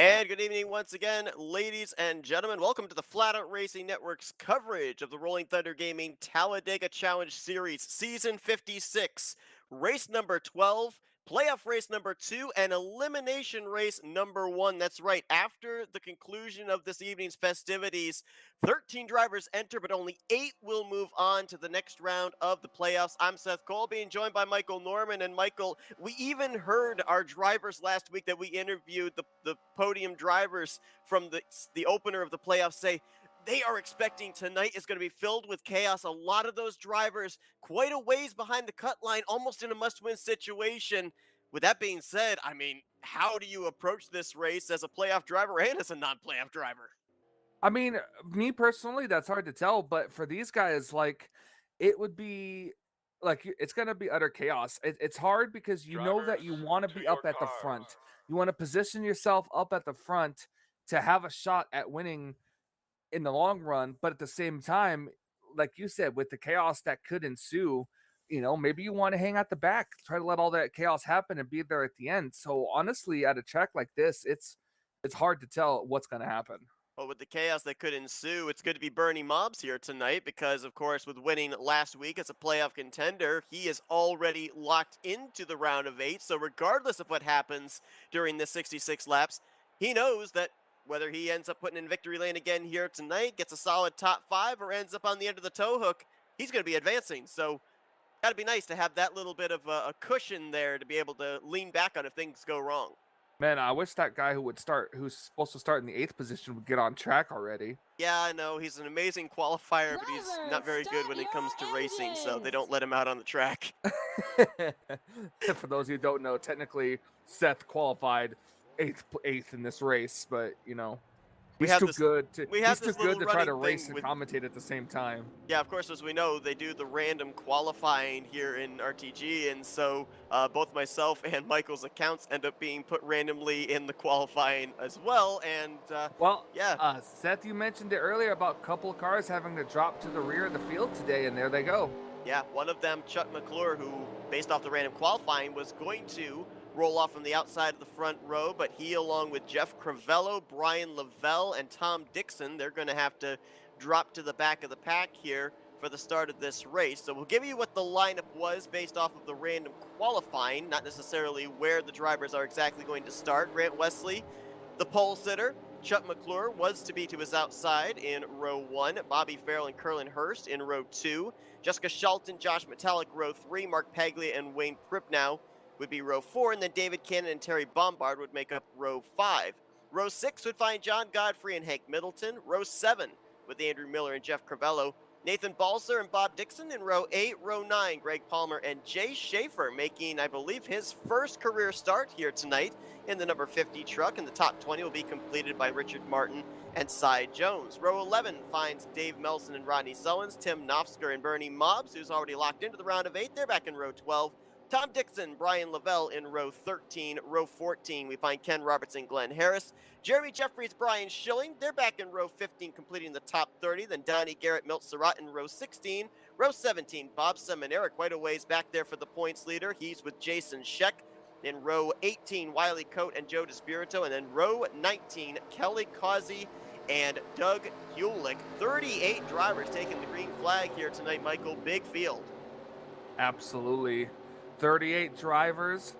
And good evening once again, ladies and gentlemen. Welcome to the Flatout Racing Network's coverage of the Rolling Thunder Gaming Talladega Challenge Series Season 56, race number 12, playoff race number 2, and elimination race number 1. That's right, after the conclusion of this evening's festivities, 13 drivers enter, but only 8 will move on to the next round of the playoffs. I'm Seth Cole, being joined by Michael Norman. And Michael, we even heard our drivers last week that we interviewed, the podium drivers from the opener of the playoffs, say they are expecting tonight is going to be filled with chaos. A lot of those drivers quite a ways behind the cut line, almost in a must-win situation. With that being said, I mean, how do you approach this race as a playoff driver and as a non-playoff driver? I mean, me personally, that's hard to tell, but for these guys, it would be it's gonna be utter chaos. It's hard because you know that Drivers, you want to to be your up at the cars. front. You want to position yourself up at the front to have a shot at winning in the long run, but at the same time, like you said, with the chaos that could ensue, maybe you want to hang at the back, try to let all that chaos happen and be there at the end. So honestly, at a track like this, it's hard to tell what's gonna happen. Well, with the chaos that could ensue, it's good to be Bernie Mobs here tonight because, of course, with winning last week as a playoff contender, he is already locked into the round of 8. So, regardless of what happens during the 66 laps, he knows that whether he ends up putting in victory lane again here tonight, gets a solid top 5, or ends up on the end of the tow hook, he's going to be advancing. So, got to be nice to have that little bit of a cushion there to be able to lean back on if things go wrong. Man, I wish that guy who's supposed to start in the 8th position would get on track already. Yeah, I know. He's an amazing qualifier, but he's not Driver, very good start when it comes to your racing, so they engines! don't let him out on the track. For those who don't know, technically Seth qualified eighth in this race, but We he's have too this good to we have he's too this good little to try running to race thing and with commentate at the same time. yeah, of course, as we know, they do the random qualifying here in RTG, and so both myself and Michael's accounts end up being put randomly in the qualifying as well, and Well, yeah, Seth, you mentioned it earlier about a couple of cars having to drop to the rear of the field today, and there they go. yeah, one of them, Chuck Mcclure, who, based off the random qualifying, was going to roll off from the outside of the front row, but he, along with Jeff Crivello, Brian Lavelle, and Tom Dixon, they're going to have to drop to the back of the pack here for the start of this race. So we'll give you what the lineup was based off of the random qualifying, not necessarily where the drivers are exactly going to start. Grant Wesley, the pole sitter. Chuck Mcclure was to be to his outside in row 1. Bobby Farrell and Curlin Hurst in row 2. Jessica Shelton, Josh Metallic, row 3. Mark Paglia and Wayne Pripnow would be row 4. And then David Cannon and Terry Bombard would make up row 5. Row 6 would find John Godfrey and Hank Middleton. Row 7 with Andrew Miller and Jeff Crivello. Nathan Balser and Bob Dixon in row 8. Row 9, Greg Palmer and Jay Schaefer making, I believe, his first career start here tonight in the number 50 truck. And the top 20 will be completed by Richard Martin and Cy Jones. Row 11 finds Dave Melson and Rodney Sullins, Tim Knopfsker and Bernie Mobs, who's already locked into the round of 8. They're back in row 12. Tom Dixon, Brian Lavelle in row 13. Row 14, we find Ken Robertson, Glenn Harris. Jeremy Jeffries, Brian Schilling, they're back in row 15, completing the top 30. Then Donnie Garrett, Milt Surratt in row 16. Row 17, Bob Seminara, quite a ways back there for the points leader. He's with Jason Scheck. In row 18, Wiley Coate and Joe DeSpirito. And then row 19, Kelly Causey and Doug Hewlick. 38 drivers taking the green flag here tonight, Michael. Big field. Absolutely. 38 drivers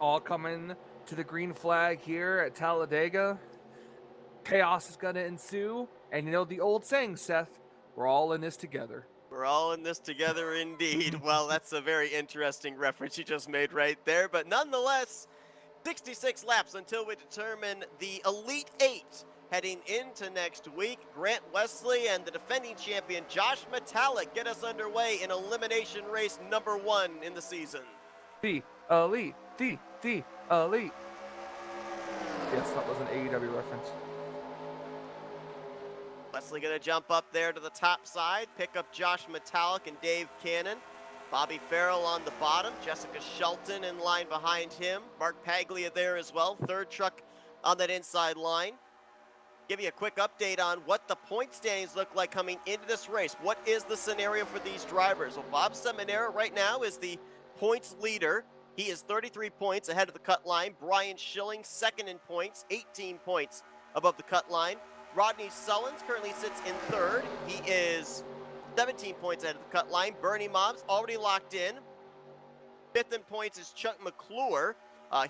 all coming to the green flag here at Talladega. Chaos is going to ensue. And you know the old saying, Seth, we're all in this together. We're all in this together indeed. Well, that's a very interesting reference you just made right there. But nonetheless, 66 laps until we determine the Elite 8 heading into next week. Grant Wesley and the defending champion Josh Metallic get us underway in elimination race number 1 in the season. The Elite, the Elite. Yes, that was an AEW reference. Wesley going to jump up there to the top side, pick up Josh Metallic and Dave Cannon. Bobby Farrell on the bottom, Jessica Shelton in line behind him. Mark Paglia there as well, third truck on that inside line. Give you a quick update on what the point standings look like coming into this race. What is the scenario for these drivers? Well, Bob Seminara right now is the points leader He is 33 points ahead of the cut line. Brian Schilling, second in points, 18 points above the cut line. Rodney Sullins currently sits in third. He is 17 points ahead of the cut line. Bernie Mobs already locked in. Fifth in points is Chuck McClure.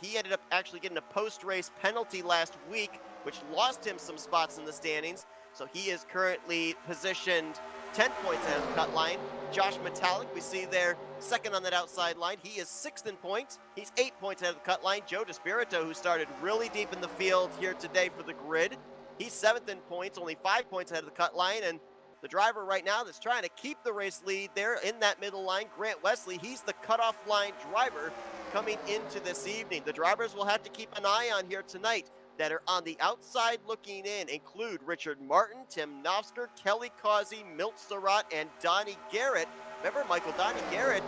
He ended up actually getting a post-race penalty last week, which lost him some spots in the standings. So he is currently positioned 10 points ahead of the cut line. Josh Metallic, we see there, second on that outside line. He is sixth in points. He's 8 points ahead of the cut line. Joe DeSpirito, who started really deep in the field here today for the grid, he's seventh in points, only 5 points ahead of the cut line. And the driver right now that's trying to keep the race lead there in that middle line, Grant Wesley, he's the cutoff line driver coming into this evening. The drivers will have to keep an eye on here tonight that are on the outside looking in include Richard Martin, Tim Nofsker, Kelly Causey, Milt Surratt, and Donnie Garrett. Remember, Michael, Donnie Garrett,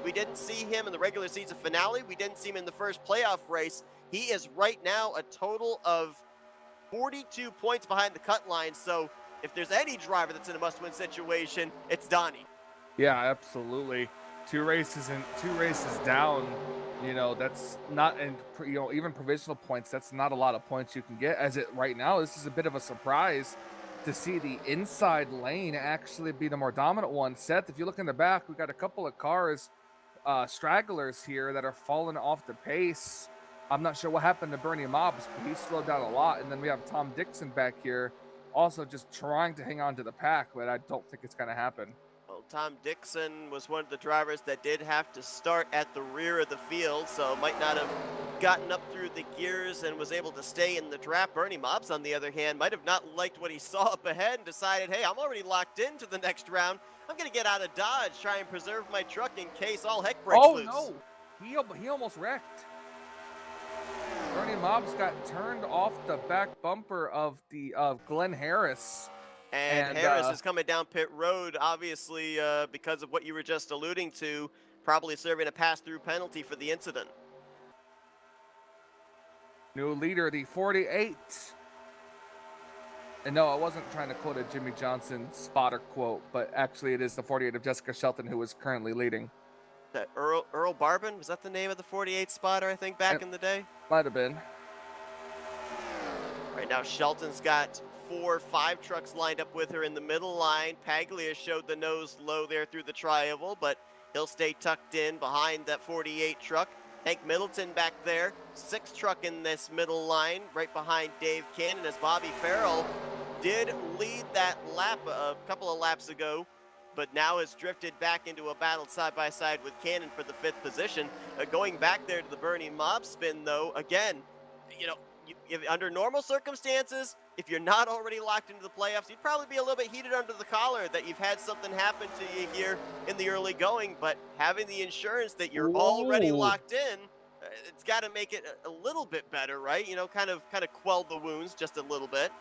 we didn't see him in the regular season finale. We didn't see him in the first playoff race. He is right now a total of 42 points behind the cut line. So if there's any driver that's in a must-win situation, it's Donnie. Yeah, absolutely. Two races down. You know, that's not, and you know, even provisional points, that's not a lot of points you can get. As it right now, this is a bit of a surprise to see the inside lane actually be the more dominant one. Seth, if you look in the back, we got a couple of cars, stragglers here that are falling off the pace. I'm not sure what happened to Bernie Mobs, but he slowed down a lot. And then we have Tom Dixon back here, also just trying to hang on to the pack, but I don't think it's going to happen. Well, Tom Dixon was one of the drivers that did have to start at the rear of the field, so might not have gotten up through the gears and was able to stay in the draft. Bernie Mobs, on the other hand, might have not liked what he saw up ahead and decided, hey, I'm already locked into the next round. I'm going to get out of Dodge, try and preserve my truck in case all heck breaks loose. Oh, no. He almost wrecked. Bernie Mobs got turned off the back bumper of Glenn Harris. And Harris is coming down pit road, obviously, because of what you were just alluding to, probably serving a pass-through penalty for the incident. New leader, the 48. And no, I wasn't trying to quote a Jimmy Johnson spotter quote, but actually it is the 48 of Jessica Shelton who is currently leading. That Earl Barbin, was that the name of the 48 spotter, I think, back in the day? Might have been. Right now, Shelton's got 4-5 trucks lined up with her in the middle line. Paglia showed the nose low there through the tri-oval, but he'll stay tucked in behind that 48 truck. Hank Middleton back there, 6th truck in this middle line, right behind Dave Cannon, as Bobby Farrell did lead that lap a couple of laps ago, but now has drifted back into a battle side-by-side with Cannon for the 5th position. Going back there to the Bernie Mob spin, though, again, you know, under normal circumstances, if you're not already locked into the playoffs, you'd probably be a little bit heated under the collar that you've had something happen to you here in the early going. But having the insurance that you're already locked in, it's got to make it a little bit better, right? You know, kind of quell the wounds just a little bit.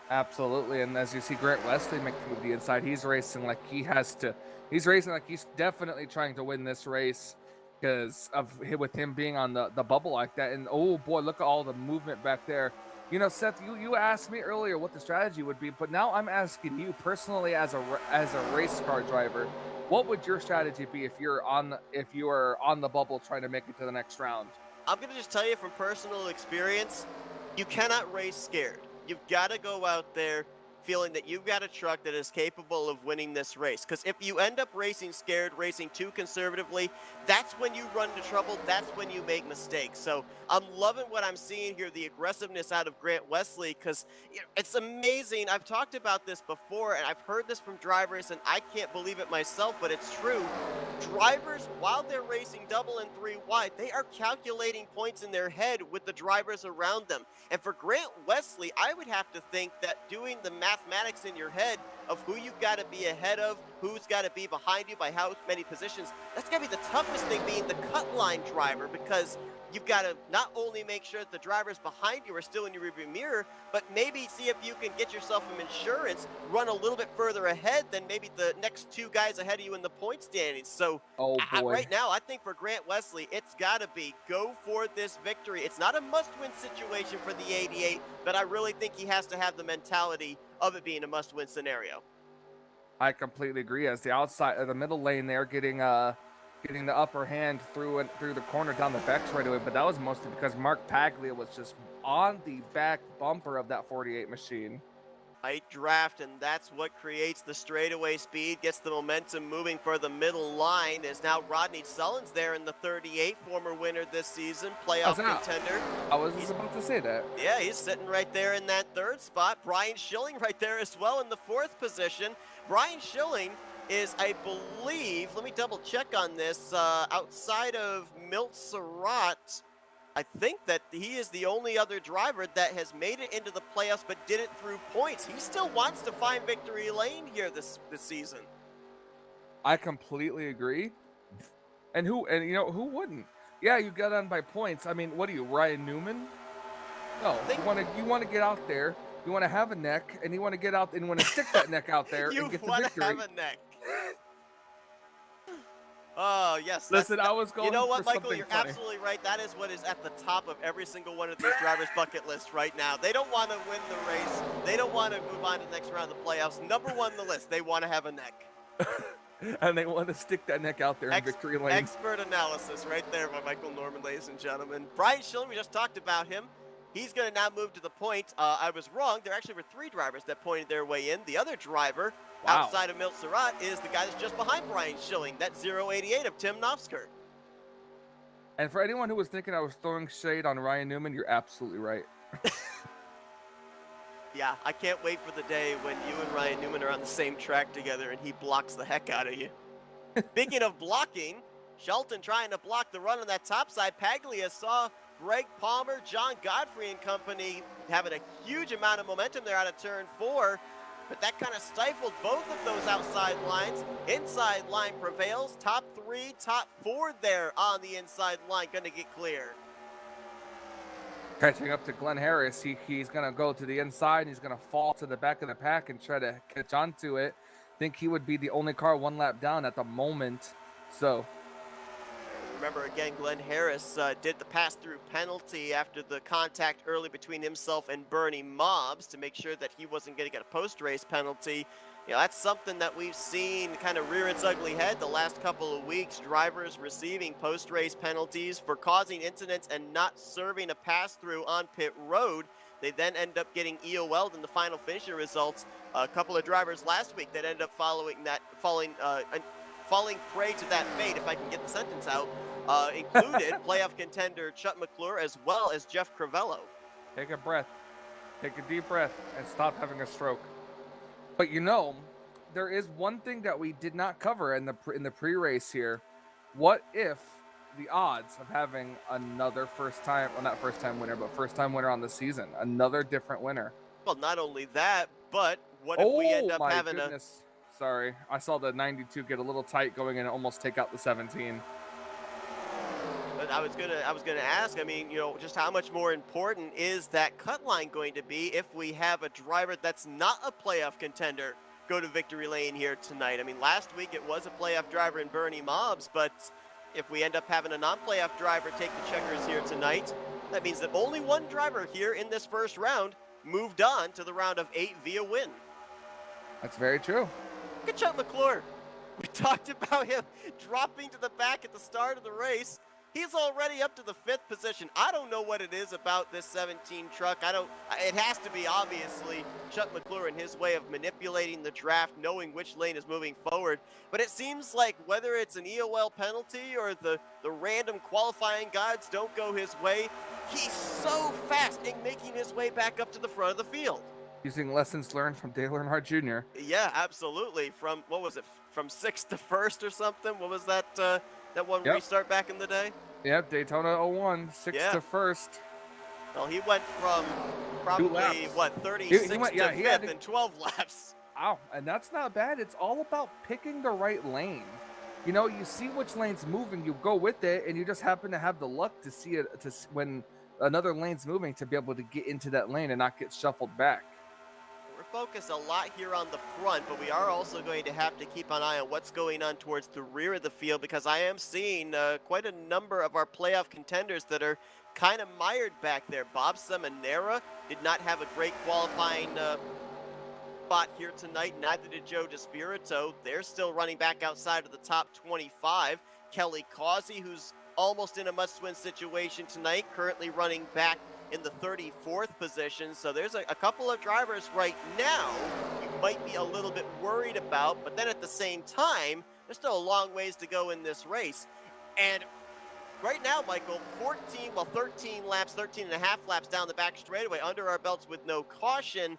Absolutely. And as you see Grant Wesley make the move to the inside, he's racing like he has to. He's racing like he's definitely trying to win this race, because of with him being on the bubble like that. And oh boy, look at all the movement back there. You know, Seth, you asked me earlier what the strategy would be, but now I'm asking you personally as a race car driver, what would your strategy be if you are on the bubble trying to make it to the next round? I'm gonna just tell you from personal experience, you cannot race scared. You've got to go out there feeling that you've got a truck that is capable of winning this race. Because if you end up racing scared, racing too conservatively, that's when you run into trouble. That's when you make mistakes. So I'm loving what I'm seeing here, the aggressiveness out of Grant Wesley, because it's amazing. I've talked about this before, and I've heard this from drivers, and I can't believe it myself, but it's true. Drivers, while they're racing double and 3 wide, they are calculating points in their head with the drivers around them. And for Grant Wesley, I would have to think that doing the mathematics in your head of who you've got to be ahead of, who's got to be behind you by how many positions, that's got to be the toughest thing being the cut line driver, because you've got to not only make sure that the drivers behind you are still in your rearview mirror, but maybe see if you can get yourself some insurance, run a little bit further ahead than maybe the next 2 guys ahead of you in the point standings. So right now, I think for Grant Wesley, it's got to be go for this victory. It's not a must-win situation for the 88, but I really think he has to have the mentality of it being a must-win scenario. I completely agree. As the outside, the middle lane there, getting getting the upper hand through the corner down the back straightaway, but that was mostly because Mark Paglia was just on the back bumper of that 48 machine. Tight draft, and that's what creates the straightaway speed, gets the momentum moving for the middle line. Is now Rodney Sullins there in the 38, former winner this season, playoff contender. I was just about to say that. Yeah, he's sitting right there in that third spot. Brian Schilling right there as well in the fourth position. Brian Schilling is, I believe, let me double check on this, outside of Milt Surratt, I think that he is the only other driver that has made it into the playoffs but did it through points. He still wants to find victory lane here this season. I completely agree. And who wouldn't? Yeah, you got on by points. I mean, what are you, Ryan Newman? No, you want to get out there. You want to have a neck, and you want to get out and you want to stick that neck out there and get the victory. You want to have a neck. Oh, yes. Listen, I was going. You know what, Michael? You're absolutely right. That is what is at the top of every single one of these drivers' bucket list right now. They don't want to win the race. They don't want to move on to the next round of the playoffs. Number one on the list, they want to have a neck. And they want to stick that neck out there in victory lane. Expert analysis right there by Michael Norman, ladies and gentlemen. Brian Schilling, we just talked about him. He's going to now move to the point. I was wrong. There actually were 3 drivers that pointed their way in. The other driver outside of Milt Surratt is the guy that's just behind Brian Schilling, that 088 of Tim Knopfsker. And for anyone who was thinking I was throwing shade on Ryan Newman, you're absolutely right. Yeah, I can't wait for the day when you and Ryan Newman are on the same track together and he blocks the heck out of you. Speaking of blocking, Shelton trying to block the run on that top side. Paglia saw Greg Palmer, John Godfrey and company having a huge amount of momentum there out of turn 4, but that kind of stifled both of those outside lines. Inside line prevails. Top 3, top 4 there on the inside line, going to get clear. Catching up to Glenn Harris, he's going to go to the inside. He's going to fall to the back of the pack and try to catch onto it. Think he would be the only car 1 lap down at the moment. So remember, again, Glenn Harris did the pass-through penalty after the contact early between himself and Bernie Mobbs to make sure that he wasn't going to get a post-race penalty. You know, that's something that we've seen kind of rear its ugly head the last couple of weeks. Drivers receiving post-race penalties for causing incidents and not serving a pass-through on pit road. They then end up getting EOL'd in the final finisher results. A couple of drivers last week that ended up falling prey to that fate, if I can get the sentence out, included playoff contender Chuck Mcclure as well as Jeff Crivello. Take a breath. Take a deep breath and stop having a stroke. But you know, there is one thing that we did not cover in the pre-race here. What if the odds of having another first-time winner on the season, another different winner? Well, not only that, but what if we end up having goodness. Sorry, I saw the 92 get a little tight going in and almost take out the 17. But I was gonna ask, I mean, you know, just how much more important is that cut line going to be if we have a driver that's not a playoff contender go to victory lane here tonight? I mean, last week it was a playoff driver in Bernie Mobbs, but if we end up having a non-playoff driver take the checkers here tonight, that means that only one driver here in this first round moved on to the round of 8 via win. That's very true. Look at Chuck Mcclure. We talked about him dropping to the back at the start of the race. He's already up to the 5th position. I don't know what it is about this 17 truck. It has to be obviously Chuck Mcclure and his way of manipulating the draft, knowing which lane is moving forward. But it seems like whether it's an EOL penalty or the random qualifying gods don't go his way, he's so fast in making his way back up to the front of the field. Using lessons learned from Dale Earnhardt Jr. Yeah, absolutely. From, what was it, from 6th to 1st or something? What was that one restart back in the day? Yep, Daytona 01, 6th to 1st. Well, he went from probably, 36th to 5th in 12 laps. Wow, and that's not bad. It's all about picking the right lane. You know, you see which lane's moving, you go with it, and you just happen to have the luck to see it when another lane's moving to be able to get into that lane and not get shuffled back. Focus a lot here on the front, but we are also going to have to keep an eye on what's going on towards the rear of the field, because I am seeing quite a number of our playoff contenders that are kind of mired back there. Bob Seminara did not have a great qualifying spot here tonight. Neither did Joe DeSpirito. They're still running back outside of the top 25. Kelly Causey, who's almost in a must-win situation tonight, currently running back in the 34th position. So there's a couple of drivers right now you might be a little bit worried about, but then at the same time, there's still a long ways to go in this race. And right now, Michael, 13 laps, 13 and a half laps down the back straightaway under our belts with no caution.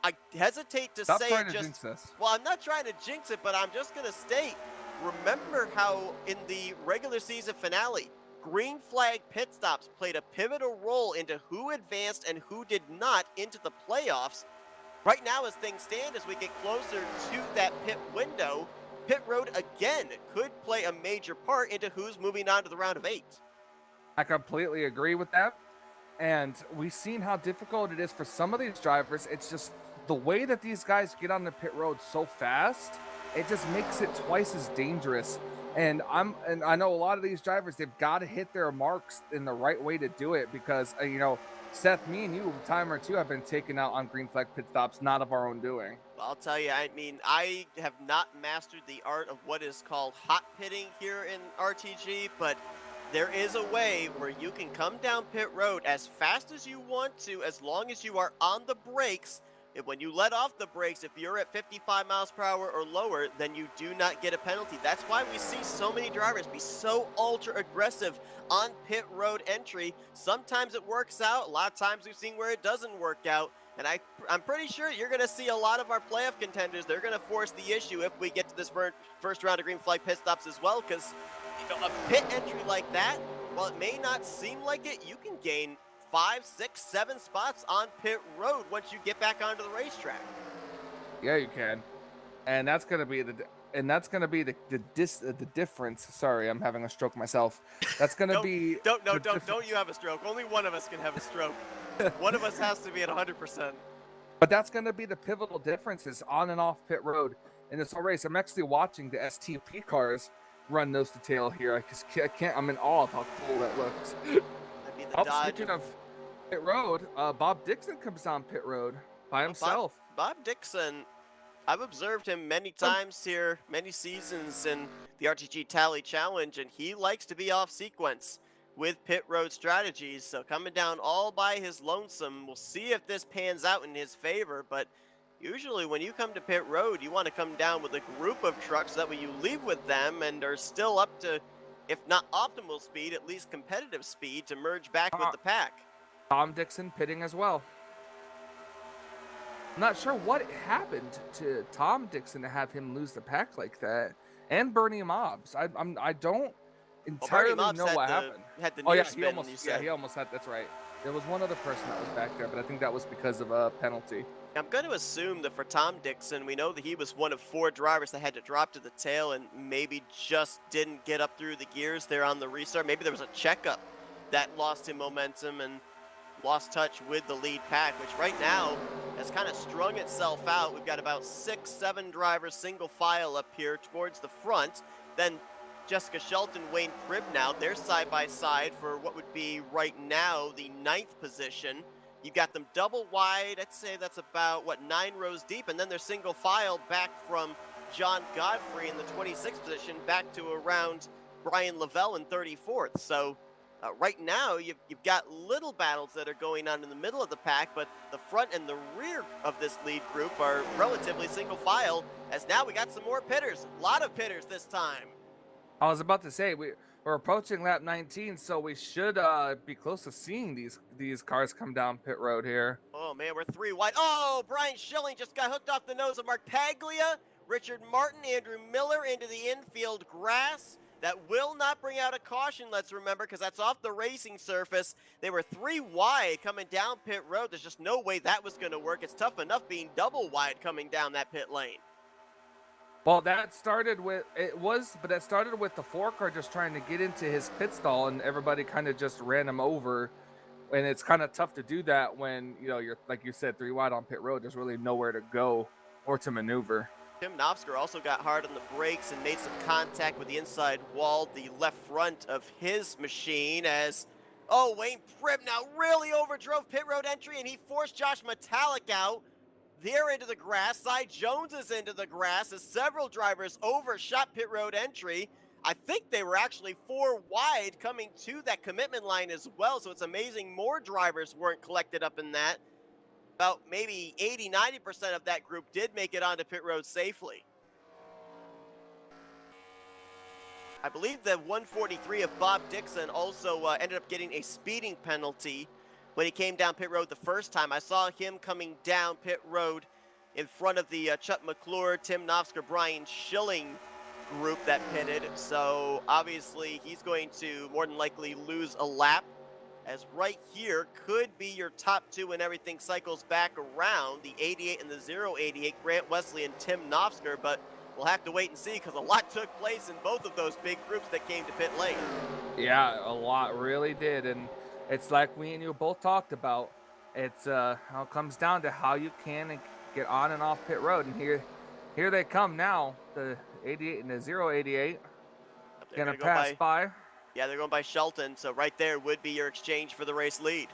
I hesitate to Stop say trying it to just, jinx this. well, I'm not trying to jinx it, but I'm just going to state, remember how in the regular season finale, green flag pit stops played a pivotal role into who advanced and who did not into the playoffs. Right now, as things stand, as we get closer to that pit window, pit road again could play a major part into who's moving on to the round of 8. I completely agree with that. And we've seen how difficult it is for some of these drivers. It's just the way that these guys get on the pit road so fast, it just makes it twice as dangerous. And I know a lot of these drivers, they've got to hit their marks in the right way to do it because, Seth, me and you, a time or two, have been taken out on green flag pit stops, not of our own doing. I'll tell you, I mean, I have not mastered the art of what is called hot pitting here in RTG, but there is a way where you can come down pit road as fast as you want to, as long as you are on the brakes. And when you let off the brakes, if you're at 55 miles per hour or lower, then you do not get a penalty. That's why we see so many drivers be so ultra aggressive on pit road entry. Sometimes it works out. A lot of times we've seen where it doesn't work out. And I'm pretty sure you're going to see a lot of our playoff contenders. They're going to force the issue if we get to this first round of green flag pit stops as well. Because a pit entry like that, while it may not seem like it, you can gain 5, 6, 7 spots on pit road once you get back onto the racetrack. Yeah, you can, and that's gonna be the difference. Sorry, I'm having a stroke myself. That's gonna don't you have a stroke? Only one of us can have a stroke. One of us has to be at 100%. But that's gonna be the pivotal differences on and off pit road in this whole race. I'm actually watching the STP cars run nose to tail here. I can't. I'm in awe of how cool that looks. Speaking of pit road, Bob Dixon comes on pit road by himself. Bob Dixon, I've observed him many times here, many seasons in the RTG Tally Challenge, and he likes to be off sequence with pit road strategies. So coming down all by his lonesome, we'll see if this pans out in his favor. But usually when you come to pit road, you want to come down with a group of trucks. That way you leave with them and are still up to, if not optimal speed, at least competitive speed to merge back with the pack. Tom Dixon pitting as well. I'm not sure what happened to Tom Dixon to have him lose the pack like that, and Bernie Mobbs. I don't entirely know what happened. Had the he almost had. That's right. There was one other person that was back there, but I think that was because of a penalty. I'm going to assume that for Tom Dixon, we know that he was one of 4 drivers that had to drop to the tail and maybe just didn't get up through the gears there on the restart. Maybe there was a checkup that lost him momentum and lost touch with the lead pack, which right now has kind of strung itself out. We've got about 6, 7 drivers single file up here towards the front. Then Jessica Shelton, Wayne Cribb now, they're side by side for what would be right now the 9th position. You've got them double wide. I'd say that's about, 9 rows deep. And then they're single file back from John Godfrey in the 26th position back to around Brian Lavelle in 34th. So right now, you've got little battles that are going on in the middle of the pack, but the front and the rear of this lead group are relatively single file, as now we got some more pitters. A lot of pitters this time. I was about to say, we're approaching lap 19, so we should be close to seeing these cars come down pit road here. Oh, man, we're 3 wide. Oh, Brian Schilling just got hooked off the nose of Mark Paglia. Richard Martin, Andrew Miller into the infield grass. That will not bring out a caution, let's remember, because that's off the racing surface. They were 3 wide coming down pit road. There's just no way that was going to work. It's tough enough being double wide coming down that pit lane. Well, that started with the 4 car just trying to get into his pit stall, and everybody kind of just ran him over. And it's kind of tough to do that when, you're, like you said, 3 wide on pit road. There's really nowhere to go or to maneuver. Tim Knopsker also got hard on the brakes and made some contact with the inside wall, the left front of his machine, as, Wayne Cribb now really overdrove pit road entry, and he forced Josh Metallic out. They're into the grass. Cy Jones is into the grass as several drivers overshot pit road entry. I think they were actually 4 wide coming to that commitment line as well. So it's amazing more drivers weren't collected up in that. About maybe 80-90% of that group did make it onto pit road safely. I believe the 143 of Bob Dixon also ended up getting a speeding penalty when he came down pit road the first time. I saw him coming down pit road in front of the Chuck McClure, Tim Nofsker, Brian Schilling group that pitted. So obviously he's going to more than likely lose a lap, as right here could be your top 2 when everything cycles back around, the 88 and the 088, Grant Wesley and Tim Nofsker, but we'll have to wait and see because a lot took place in both of those big groups that came to pit lane. Yeah, a lot really did, and it's like we and you both talked about. It's how it comes down to how you can get on and off pit road, and here they come now, the 88 and the 088. Gonna pass by. Yeah, they're going by Shelton, so right there would be your exchange for the race lead.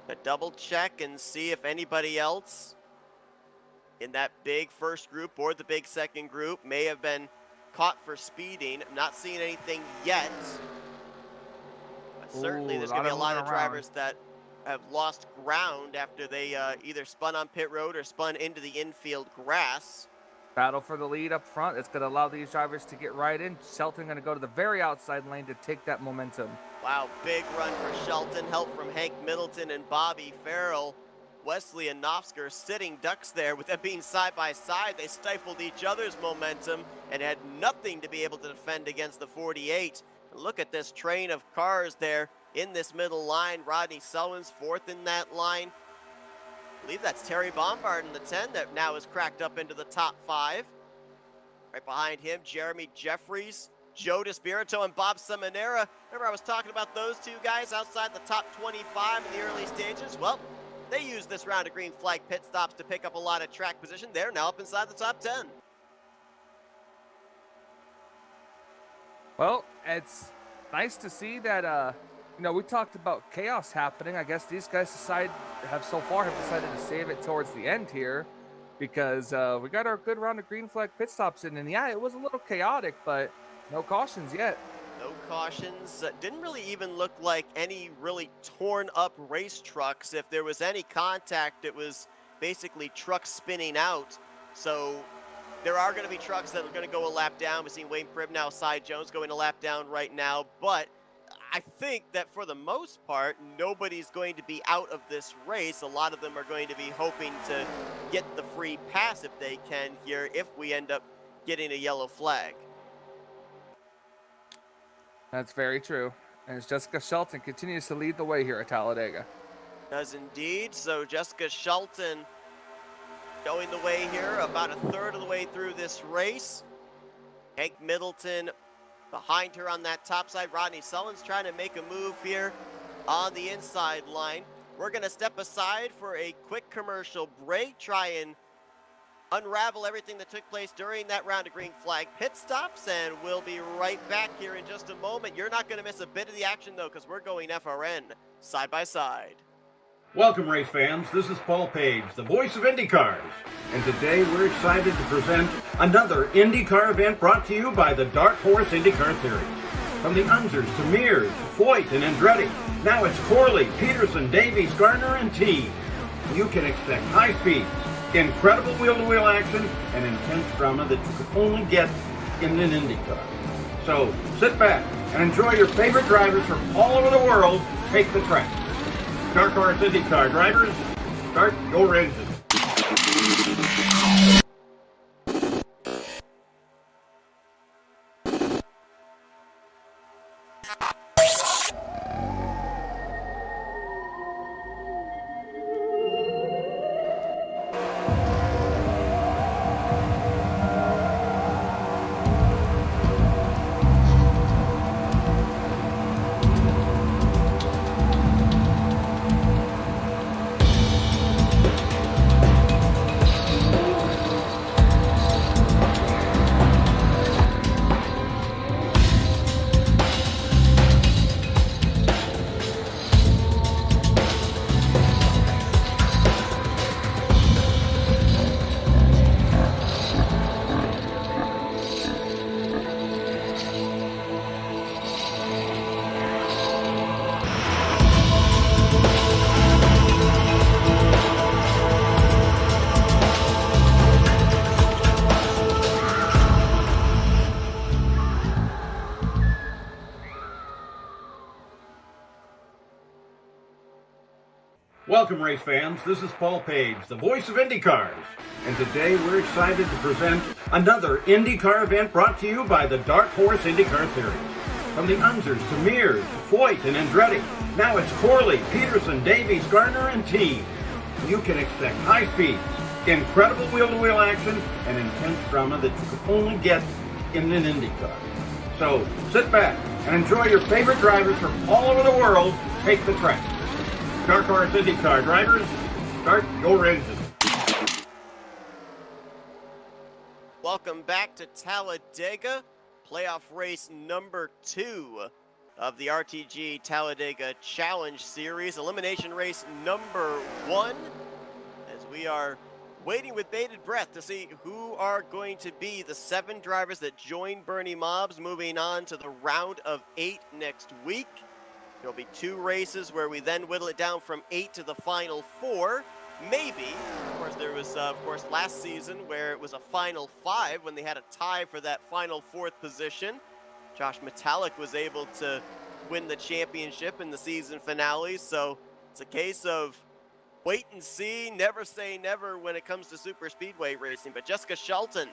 A double check and see if anybody else in that big first group or the big second group may have been caught for speeding. I'm not seeing anything yet. But certainly there's going to be a lot of drivers that have lost ground after they either spun on pit road or spun into the infield grass. Battle for the lead up front. It's going to allow these drivers to get right in. Shelton going to go to the very outside lane to take that momentum. Wow, big run for Shelton. Help from Hank Middleton and Bobby Farrell. Wesley and Nofsker sitting ducks there. With them being side by side, they stifled each other's momentum and had nothing to be able to defend against the 48. Look at this train of cars there in this middle line. Rodney Selwyn's 4th in that line. I believe that's Terry Bombard in the 10 that now is cracked up into the top 5. Right behind him, Jeremy Jeffries, Joe DeSpirito, and Bob Seminara. Remember I was talking about those 2 guys outside the top 25 in the early stages? Well, they used this round of green flag pit stops to pick up a lot of track position. They're now up inside the top 10. Well, it's nice to see that, we talked about chaos happening. I guess these guys have decided to save it towards the end here because we got our good round of green flag pit stops in. And yeah, it was a little chaotic, but no cautions yet. No cautions. Didn't really even look like any really torn up race trucks. If there was any contact, it was basically trucks spinning out. So there are going to be trucks that are going to go a lap down. We've seen Wayne Pribb now, Cy Jones going a lap down right now. But I think that for the most part, nobody's going to be out of this race. A lot of them are going to be hoping to get the free pass if they can here, if we end up getting a yellow flag. That's very true. And as Jessica Shelton continues to lead the way here at Talladega. Does indeed. So Jessica Shelton going the way here, about a third of the way through this race. Hank Middleton behind her on that top side. Rodney Sullivan's trying to make a move here on the inside line. We're going to step aside for a quick commercial break, try and unravel everything that took place during that round of green flag pit stops, and we'll be right back here in just a moment. You're not going to miss a bit of the action, though, because we're going FRN side by side. Welcome, race fans. This is Paul Page, the voice of IndyCars. And today we're excited to present another IndyCar event brought to you by the Dark Horse IndyCar Series. From the Unzers to Mears, Foyt, and Andretti, now it's Corley, Peterson, Davies, Gardner, and Teague. You can expect high speeds, incredible wheel-to-wheel action, and intense drama that you could only get in an IndyCar. So sit back and enjoy your favorite drivers from all over the world take the track. Dark Horse IndyCar drivers, start your engine. Welcome, race fans. This is Paul Page, the voice of IndyCars. And today we're excited to present another IndyCar event brought to you by the Dark Horse IndyCar Series. From the Unzers to Mears, Foyt, and Andretti, now it's Corley, Peterson, Davies, Gardner, and team. You can expect high speeds, incredible wheel-to-wheel action, and intense drama that you can only get in an IndyCar. So sit back and enjoy your favorite drivers from all over the world take the track. Dark Horse IndyCar drivers, start your engine. Welcome back to Talladega, playoff race number 2 of the RTG Talladega Challenge Series, elimination race number 1, as we are waiting with bated breath to see who are going to be the 7 drivers that join Bernie Mobbs moving on to the round of 8 next week. There'll be 2 races where we then whittle it down from 8 to the final 4. Maybe. Of course, there was, last season where it was a final 5 when they had a tie for that final 4th position. Josh Metallic was able to win the championship in the season finale, so it's a case of wait and see, never say never when it comes to super speedway racing. But Jessica Shelton,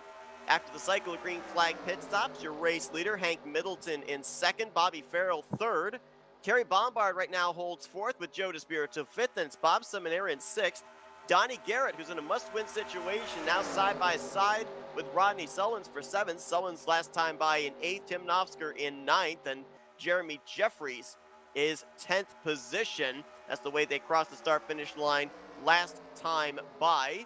after the cycle of green flag pit stops, your race leader, Hank Middleton in 2nd, Bobby Farrell 3rd. Kerry Bombard right now holds 4th with Joe DeSpirito 5th, and it's Bob Seminara in 6th. Donnie Garrett, who's in a must-win situation, now side by side with Rodney Sullins for 7th. Sullins last time by in 8th, Tim Nofsker in 9th, and Jeremy Jeffries is 10th position. That's the way they crossed the start-finish line last time by.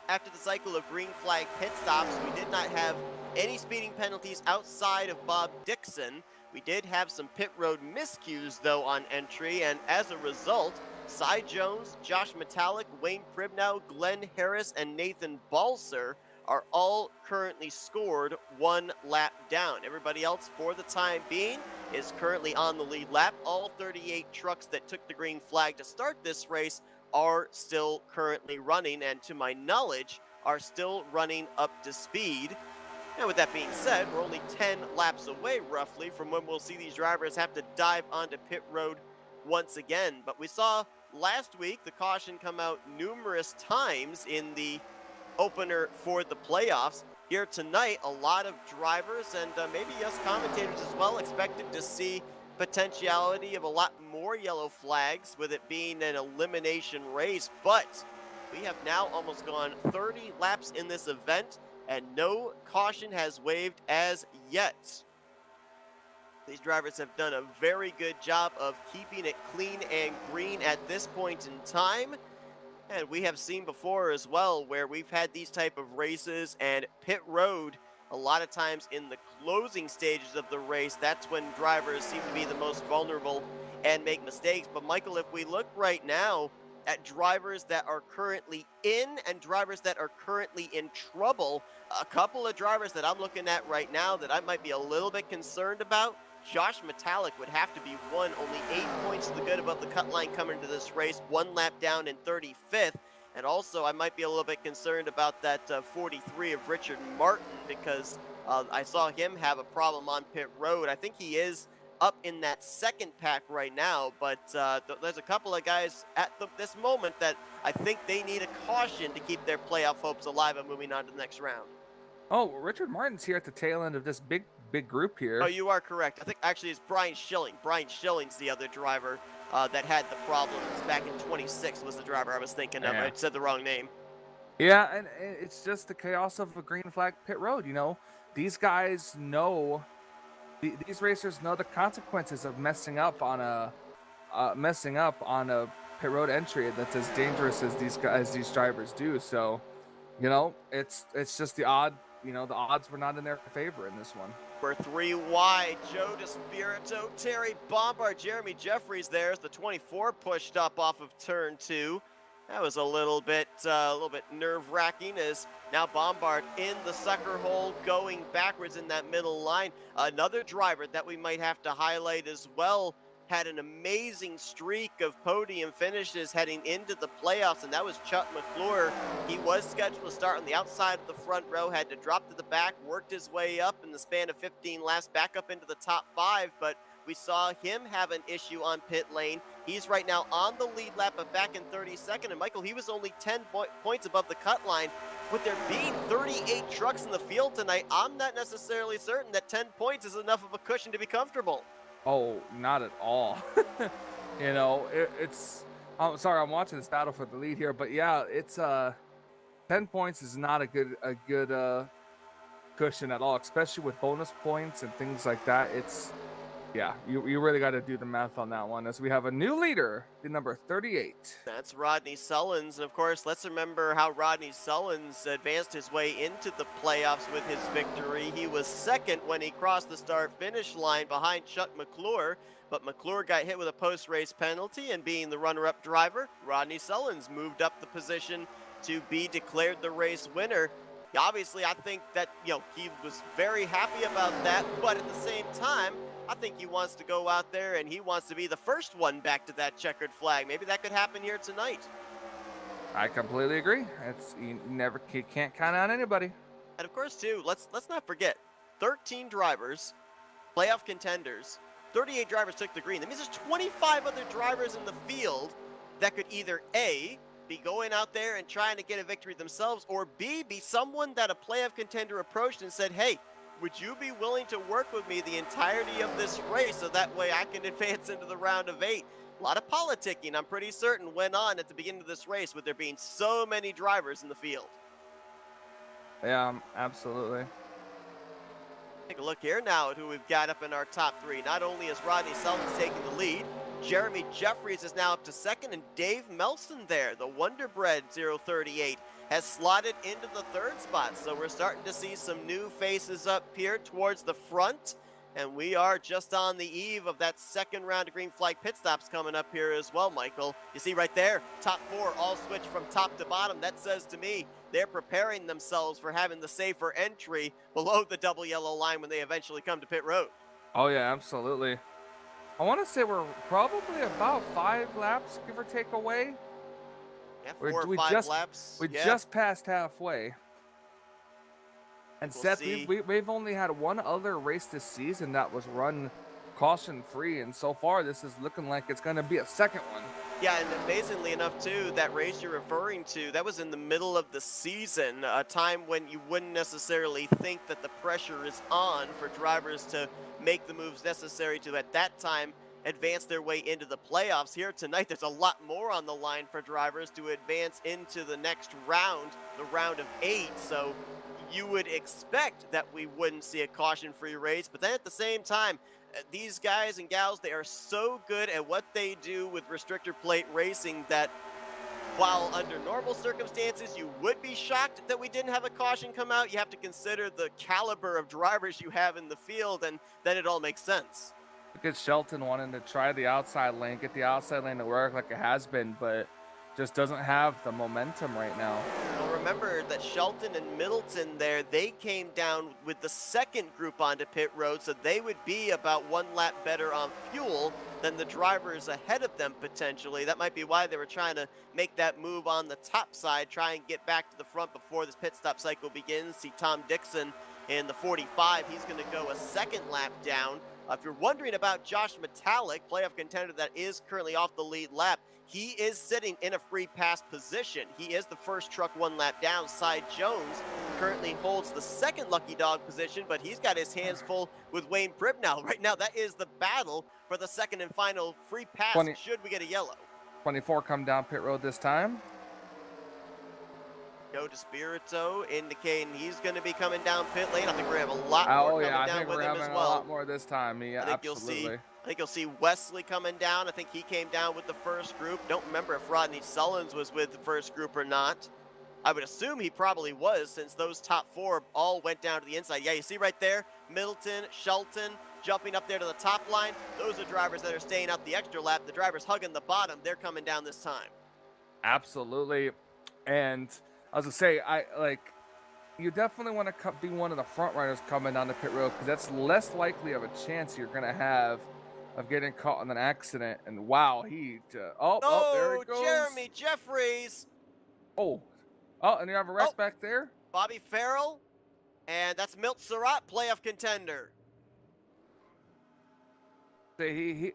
After the cycle of green flag pit stops, we did not have any speeding penalties outside of Bob Dixon. We did have some pit road miscues, though, on entry, and as a result, Cy Jones, Josh Metallic, Wayne Pribnow, Glenn Harris, and Nathan Balser are all currently scored 1 lap down. Everybody else, for the time being, is currently on the lead lap. All 38 trucks that took the green flag to start this race are still currently running, and to my knowledge, are still running up to speed. And with that being said, we're only 10 laps away, roughly, from when we'll see these drivers have to dive onto pit road once again. But we saw last week the caution come out numerous times in the opener for the playoffs. Here tonight, a lot of drivers and maybe us commentators as well expected to see potentiality of a lot more yellow flags with it being an elimination race. But we have now almost gone 30 laps in this event, and no caution has waved as yet. These drivers have done a very good job of keeping it clean and green at this point in time. And we have seen before as well where we've had these type of races and pit road a lot of times in the closing stages of the race. That's when drivers seem to be the most vulnerable and make mistakes. But Michael, if we look right now at drivers that are currently in and drivers that are currently in trouble, a couple of drivers that I'm looking at right now that I might be a little bit concerned about. Josh Metallic would have to be one, only 8 points to the good above the cut line coming into this race, 1 lap down in 35th. And also, I might be a little bit concerned about that 43 of Richard Martin, because I saw him have a problem on pit road. I think he is up in that 2nd pack right now, but there's a couple of guys at this moment that I think they need a caution to keep their playoff hopes alive and moving on to the next round. Oh, Richard Martin's here at the tail end of this big group here. Oh, you are correct. I think actually it's Brian Schilling. Brian Schilling's the other driver that had the problems. Back in 26 was the driver I was thinking of. Yeah. I said the wrong name. Yeah, and it's just the chaos of a green flag pit road. You know, these guys know, these racers know the consequences of messing up on a pit road entry that's as dangerous as these drivers do. So, you know, it's just the odd. You know, the odds were not in their favor in this one. We're 3 wide. Joe DeSpirito, Terry Bombard, Jeremy Jeffries. There's the 24 pushed up off of turn 2. That was a little bit nerve-wracking, as now Bombard in the sucker hole going backwards in that middle line. Another driver that we might have to highlight as well had an amazing streak of podium finishes heading into the playoffs, and that was Chuck Mcclure. He was scheduled to start on the outside of the front row, had to drop to the back, worked his way up in the span of 15 laps, back up into the top 5, but we saw him have an issue on pit lane. He's right now on the lead lap, but back in 32nd. And Michael, he was only 10 points above the cut line. With there being 38 trucks in the field tonight, I'm not necessarily certain that 10 points is enough of a cushion to be comfortable. Oh, not at all. You know, it's. I'm sorry, I'm watching this battle for the lead here, but yeah, it's 10 points is not a good cushion at all, especially with bonus points and things like that. It's yeah, you really got to do the math on that one. As we have a new leader, the number 38. That's Rodney Sullins, and of course, let's remember how Rodney Sullins advanced his way into the playoffs with his victory. He was second when he crossed the start-finish line behind Chuck Mcclure, but Mcclure got hit with a post-race penalty, and being the runner-up driver, Rodney Sullins moved up the position to be declared the race winner. Obviously, I think that, he was very happy about that, but at the same time, I think he wants to go out there and he wants to be the first one back to that checkered flag. Maybe that could happen here tonight. I completely agree. You can't count out anybody. And of course, too, let's not forget, 13 drivers, playoff contenders, 38 drivers took the green. That means there's 25 other drivers in the field that could either A, be going out there and trying to get a victory themselves, or B, be someone that a playoff contender approached and said, hey, would you be willing to work with me the entirety of this race so that way I can advance into the round of 8? A lot of politicking, I'm pretty certain, went on at the beginning of this race with there being so many drivers in the field. Yeah, absolutely. Take a look here now at who we've got up in our top 3. Not only is Rodney Sullins taking the lead, Jeremy Jeffries is now up to second, and Dave Melson there, the Wonderbread 038, has slotted into the third spot. So we're starting to see some new faces up here towards the front, and we are just on the eve of that second round of green flag pit stops coming up here as well, Michael. You see right there, top 4 all switch from top to bottom. That says to me they're preparing themselves for having the safer entry below the double yellow line when they eventually come to pit road. Oh yeah, absolutely. I want to say we're probably about 5 laps, give or take, away. Yeah, 4 or 5 laps. We just passed halfway. And We'll Seth, see. we've only had one other race this season that was run caution-free, and so far this is looking like it's going to be a second one. Yeah, and amazingly enough, too, that race you're referring to, that was in the middle of the season, a time when you wouldn't necessarily think that the pressure is on for drivers to make the moves necessary to, at that time, advance their way into the playoffs. Here tonight, there's a lot more on the line for drivers to advance into the next round, the round of 8, so you would expect that we wouldn't see a caution-free race, but then at the same time, these guys and gals, they are so good at what they do with restrictor plate racing that while under normal circumstances you would be shocked that we didn't have a caution come out, you have to consider the caliber of drivers you have in the field, and then it all makes sense. Look at Shelton wanting to try the outside lane, get the outside lane to work like it has been, but just doesn't have the momentum right now. Well, remember that Shelton and Middleton there, they came down with the second group onto pit road, so they would be about 1 lap better on fuel than the drivers ahead of them potentially. That might be why they were trying to make that move on the top side, try and get back to the front before this pit stop cycle begins. See Tom Dixon in the 45. He's going to go a second lap down. If you're wondering about Josh Metallic, playoff contender that is currently off the lead lap, he is sitting in a free pass position. He is the first truck 1 lap down. Cy Jones currently holds the second lucky dog position, but he's got his hands full with Wayne Pribnow. Right now, that is the battle for the second and final free pass should we get a yellow. 24 come down pit road this time. Joe DeSpirito indicating he's going to be coming down pit lane. I think we're going to have a lot more coming down with him as well. A lot more this time. Yeah, absolutely. I think you'll see Wesley coming down. I think he came down with the first group. Don't remember if Rodney Sullins was with the first group or not. I would assume he probably was, since those top 4 all went down to the inside. Yeah, you see right there, Middleton, Shelton jumping up there to the top line. Those are drivers that are staying out the extra lap. The drivers hugging the bottom, they're coming down this time. Absolutely. And I was going to say, you definitely want to be one of the front runners coming down the pit road, because that's less likely of a chance you're going to have of getting caught in an accident. And wow, there it goes. Jeremy Jeffries. Oh, and you have a wreck back there? Bobby Farrell, and that's Milt Surratt, playoff contender. He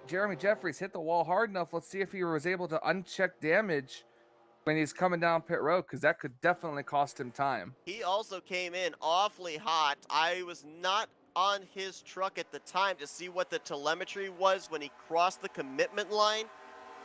Jeremy Jeffries hit the wall hard enough. Let's see if he was able to uncheck damage when he's coming down pit road, because that could definitely cost him time. He also came in awfully hot. I was not on his truck at the time to see what the telemetry was when he crossed the commitment line,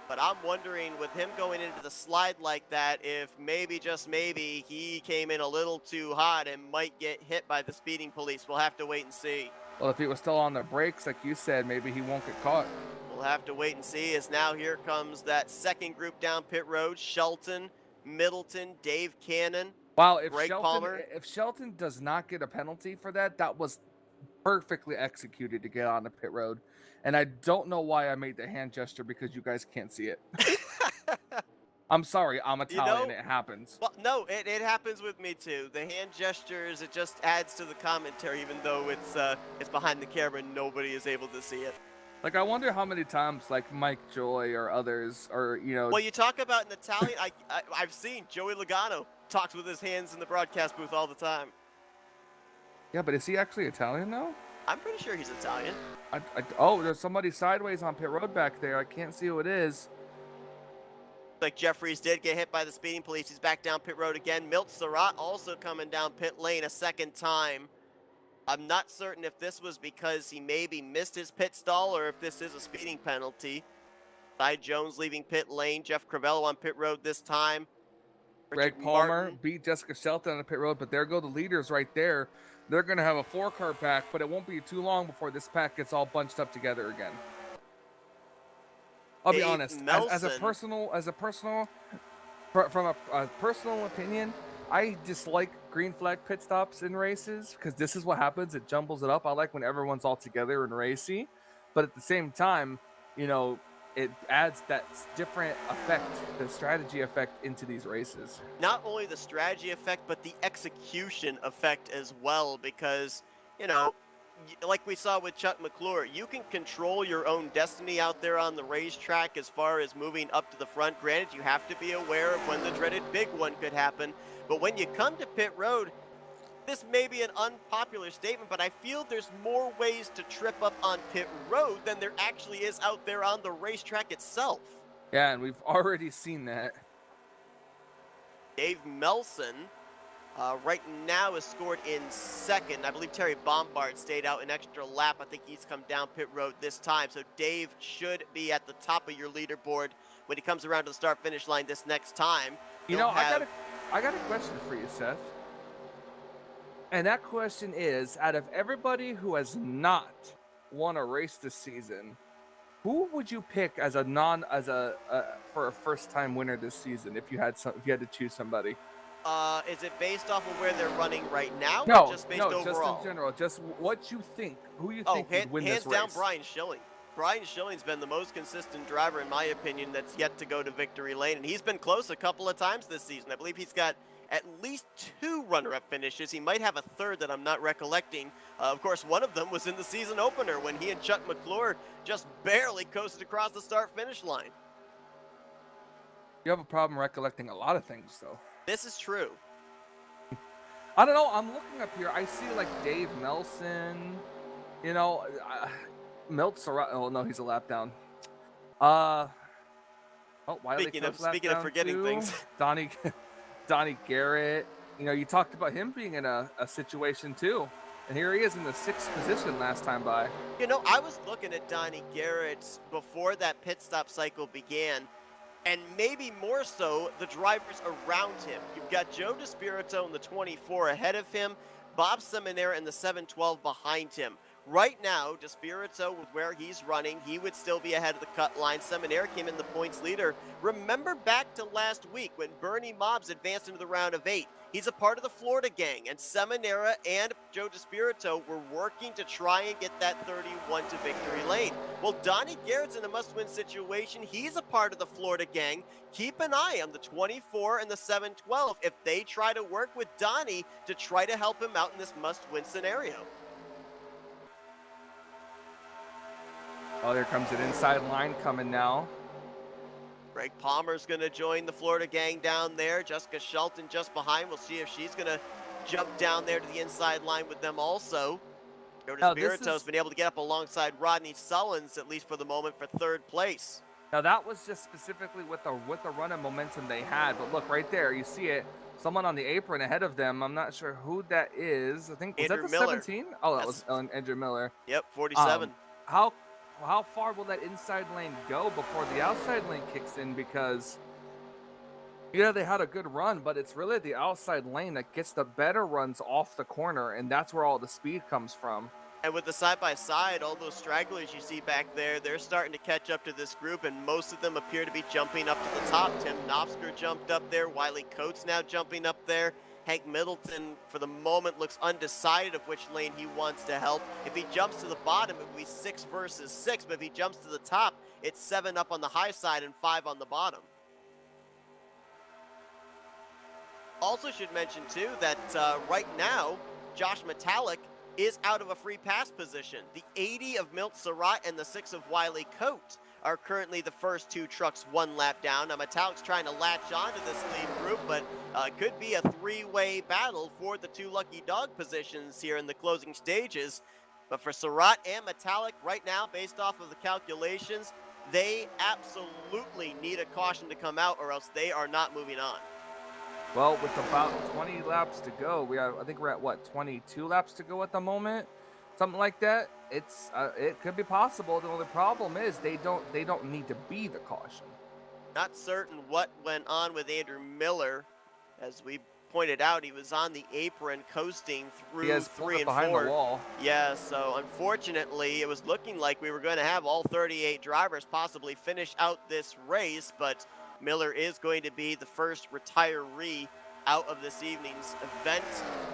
but I'm wondering with him going into the slide like that, if maybe, just maybe, he came in a little too hot and might get hit by the speeding police. We'll have to wait and see. Well, if he was still on the brakes, like you said, maybe he won't get caught. We'll have to wait and see, as now here comes that second group down pit road. Shelton, Middleton, Dave Cannon, Wow, Greg Palmer. If Shelton does not get a penalty for that, that was perfectly executed to get on the pit road. And I don't know why I made the hand gesture, because you guys can't see it. I'm sorry, I'm Italian, it happens. Well, no, it happens with me too. The hand gestures, it just adds to the commentary, even though it's behind the camera and nobody is able to see it. Like, I wonder how many times, like, Mike Joy or others, or, you know... Well, you talk about an Italian, I've seen Joey Logano talks with his hands in the broadcast booth all the time. Yeah, but is he actually Italian, though? I'm pretty sure he's Italian. Oh, there's somebody sideways on pit road back there. I can't see who it is. Like Jeffries did get hit by the speeding police. He's back down pit road again. Milt Surratt also coming down pit lane a second time. I'm not certain if this was because he maybe missed his pit stall or if this is a speeding penalty. Ty Jones leaving pit lane. Jeff Crivello on pit road this time. Greg Richard Palmer Martin. beat Jessica Shelton on the pit road, but there go the leaders right there. They're going to have a 4-car pack, but it won't be too long before this pack gets all bunched up together again. I'll be honest, as a personal opinion, I dislike green flag pit stops in races, because this is what happens. It jumbles it up. I like when everyone's all together and racy, but at the same time, you know, it adds that different effect, the strategy effect, into these races. Not only the strategy effect, but the execution effect as well, because, you know, like we saw with Chuck Mcclure, you can control your own destiny out there on the racetrack as far as moving up to the front. Granted, you have to be aware of when the dreaded big one could happen, but when you come to pit road, this may be an unpopular statement, but I feel there's more ways to trip up on pit road than there actually is out there on the racetrack itself. Yeah, and we've already seen that. Dave Melson right now is scored in second. I believe Terry Bombard stayed out an extra lap. I think he's come down pit road this time. So Dave should be at the top of your leaderboard when he comes around to the start-finish line this next time. You know, I got a question for you, Seth. And that question is, out of everybody who has not won a race this season, who would you pick as for a first-time winner this season if you had to choose somebody? Is it based off of where they're running right now? No, or just based overall? Just in general. Just what you think. Who you think would win this race? Hands down, Brian Schilling. Brian Schilling's been the most consistent driver, in my opinion, that's yet to go to victory lane, and he's been close a couple of times this season. I believe he's got at least 2 runner-up finishes. He might have a third that I'm not recollecting. Of course, one of them was in the season opener when he and Chuck Mcclure just barely coasted across the start-finish line. You have a problem recollecting a lot of things, though. This is true. I don't know. I'm looking up here. I see, like, Dave Melson. You know, Milt Surratt. Oh, no, he's a lap down. Oh, Wiley Speaking of forgetting too. things. Donnie Garrett, you know, you talked about him being in a situation too, and here he is in the 6th position last time by. You know, I was looking at Donnie Garrett before that pit stop cycle began, and maybe more so the drivers around him. You've got Joe DeSpirito in the 24 ahead of him, Bob Seminara in the 712 behind him. Right now, DeSpirito, with where he's running, he would still be ahead of the cut line. Seminara came in the points leader. Remember back to last week when Bernie Mobbs advanced into the round of 8. He's a part of the Florida gang, and Seminara and Joe DeSpirito were working to try and get that 31 to victory lane. Well, Donnie Garrett's in a must-win situation. He's a part of the Florida gang. Keep an eye on the 24 and the 712 if they try to work with Donnie to try to help him out in this must-win scenario. Oh, there comes an inside line coming now. Greg Palmer's going to join the Florida gang down there. Jessica Shelton just behind. We'll see if she's going to jump down there to the inside line with them also. Jonas Now, this Spirito's is been able to get up alongside Rodney Sullins, at least for the moment, for third place. now that was just specifically with the run and momentum they had. But look right there, you see it. Someone on the apron ahead of them. I'm not sure who that is. I think was Andrew that the Miller. 17? Oh, that That's- was Andrew Miller. Yep, 47. How far will that inside lane go before the outside lane kicks in? Because yeah, they had a good run, but it's really the outside lane that gets the better runs off the corner, and that's where all the speed comes from. And with the side-by-side, all those stragglers you see back there, they're starting to catch up to this group, and most of them appear to be jumping up to the top. Tim Knopfsker jumped up there. Wiley Coates now jumping up there. Hank Middleton, for the moment, looks undecided of which lane he wants to help. If he jumps to the bottom, it would be 6 versus 6, but if he jumps to the top, it's 7 up on the high side and 5 on the bottom. Also should mention, too, that right now, Josh Metallic is out of a free pass position. The 80 of Milt Surratt and the 6 of Wiley Coate are currently the first 2 trucks 1 lap down. Now, Metallic's trying to latch onto this lead group, but could be a 3-way battle for the 2 lucky dog positions here in the closing stages. But for Surratt and Metallic right now, based off of the calculations, they absolutely need a caution to come out, or else they are not moving on. Well, with about 20 laps to go, I think we're at what, 22 laps to go at the moment, something like that. It's it could be possible. The only problem is they don't need to be the caution. Not certain what went on with Andrew Miller. As we pointed out, he was on the apron coasting through 3 and 4. Behind the wall. Yeah, so unfortunately, it was looking like we were going to have all 38 drivers possibly finish out this race, but Miller is going to be the first retiree out of this evening's event.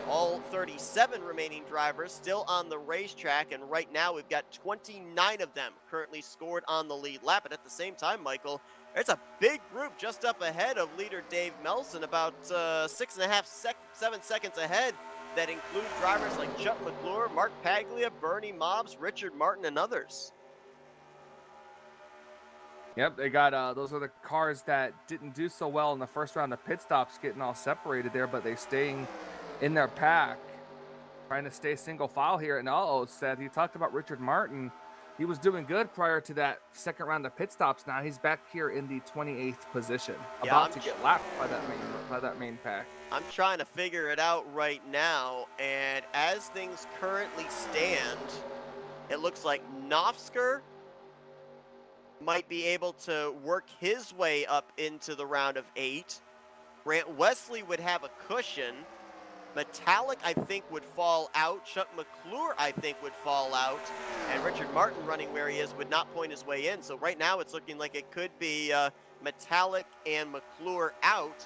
All 37 remaining drivers still on the racetrack, and right now we've got 29 of them currently scored on the lead lap. But at the same time, Michael, there's a big group just up ahead of leader Dave Melson, about 7 seconds ahead, that include drivers like Chuck Mcclure, Mark Paglia, Bernie Mobbs, Richard Martin, and others. Yep, they got those are the cars that didn't do so well in the first round of pit stops, getting all separated there, but they staying in their pack, trying to stay single file here. And Seth, you talked about Richard Martin. He was doing good prior to that second round of pit stops. Now he's back here in the 28th position, about to get lapped by that main pack. I'm trying to figure it out right now, and as things currently stand, it looks like Knopfsker might be able to work his way up into the round of 8. Grant Wesley would have a cushion. Metallic, I think, would fall out. Chuck Mcclure, I think, would fall out. And Richard Martin, running where he is, would not point his way in. So right now it's looking like it could be Metallic and Mcclure out,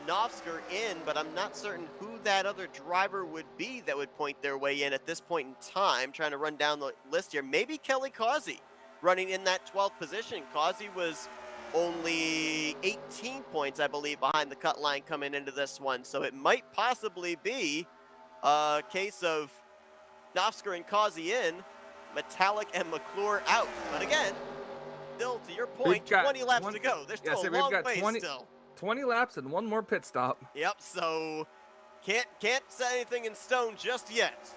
Knopfsker in, but I'm not certain who that other driver would be that would point their way in at this point in time. Trying to run down the list here. Maybe Kelly Causey running in that 12th position. Causey was only 18 points, I believe, behind the cut line coming into this one. So it might possibly be a case of Knopfsker and Causey in, Metallic and Mcclure out. But again, still to your point, 20 laps to go. There's still a long way still. 20 laps and one more pit stop. Yep, so can't set anything in stone just yet.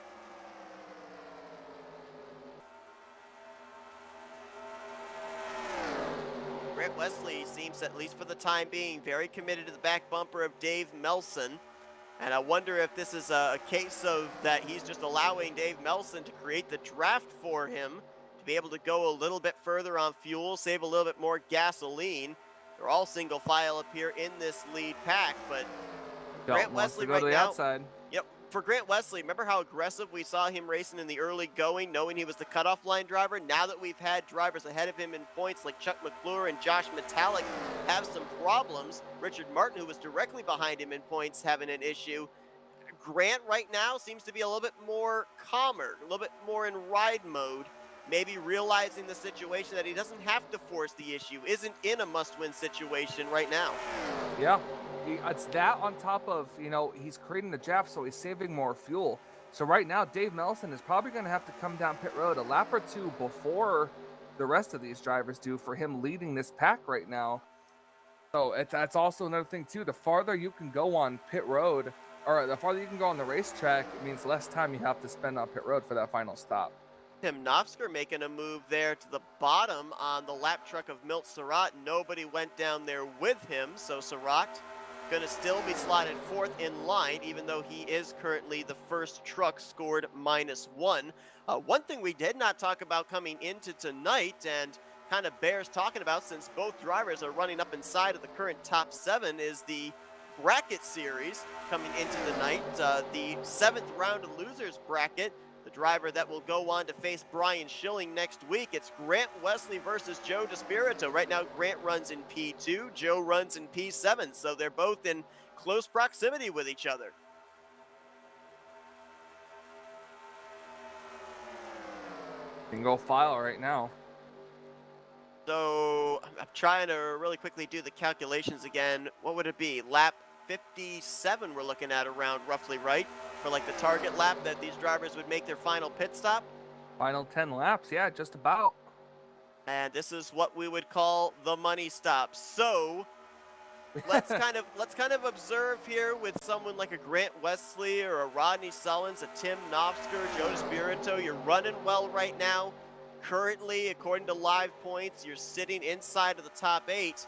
Grant Wesley seems, at least for the time being, very committed to the back bumper of Dave Melson. And I wonder if this is a case of that he's just allowing Dave Melson to create the draft for him to be able to go a little bit further on fuel, save a little bit more gasoline. They're all single file up here in this lead pack, but Grant Wesley right now, outside. Yep, for Grant Wesley, remember how aggressive we saw him racing in the early going, knowing he was the cutoff line driver? Now that we've had drivers ahead of him in points like Chuck Mcclure and Josh Metallic have some problems, Richard Martin, who was directly behind him in points, having an issue. Grant right now seems to be a little bit more calmer, a little bit more in ride mode, maybe realizing the situation that he doesn't have to force the issue, isn't in a must-win situation right now. Yeah. It's that on top of, he's creating the draft, so he's saving more fuel. So right now, Dave Melson is probably going to have to come down pit road a lap or two before the rest of these drivers do for him leading this pack right now. So that's also another thing, too. The farther you can go on pit road or the farther you can go on the racetrack, it means less time you have to spend on pit road for that final stop. Tim Knopfsker making a move there to the bottom on the lap truck of Milt Surratt. Nobody went down there with him, so Surratt going to still be slotted 4th in line, even though he is currently the first truck scored -1. One thing we did not talk about coming into tonight, and kind of bears talking about since both drivers are running up inside of the current top 7, is the bracket series coming into the night. The 7th round of losers bracket. The driver that will go on to face Brian Schilling next week. It's Grant Wesley versus Joe DeSpirito. Right now, Grant runs in P2, Joe runs in P7, so they're both in close proximity with each other. Single file right now. So I'm trying to really quickly do the calculations again. What would it be? Lap 57 we're looking at around roughly, right? For like the target lap that these drivers would make their final pit stop. Final 10 laps, yeah, just about. And this is what we would call the money stop. So let's kind of observe here with someone like a Grant Wesley or a Rodney Sullins, a Tim Knopfsker, Joe DeSpirito. You're running well right now. Currently, according to live points, you're sitting inside of the top 8.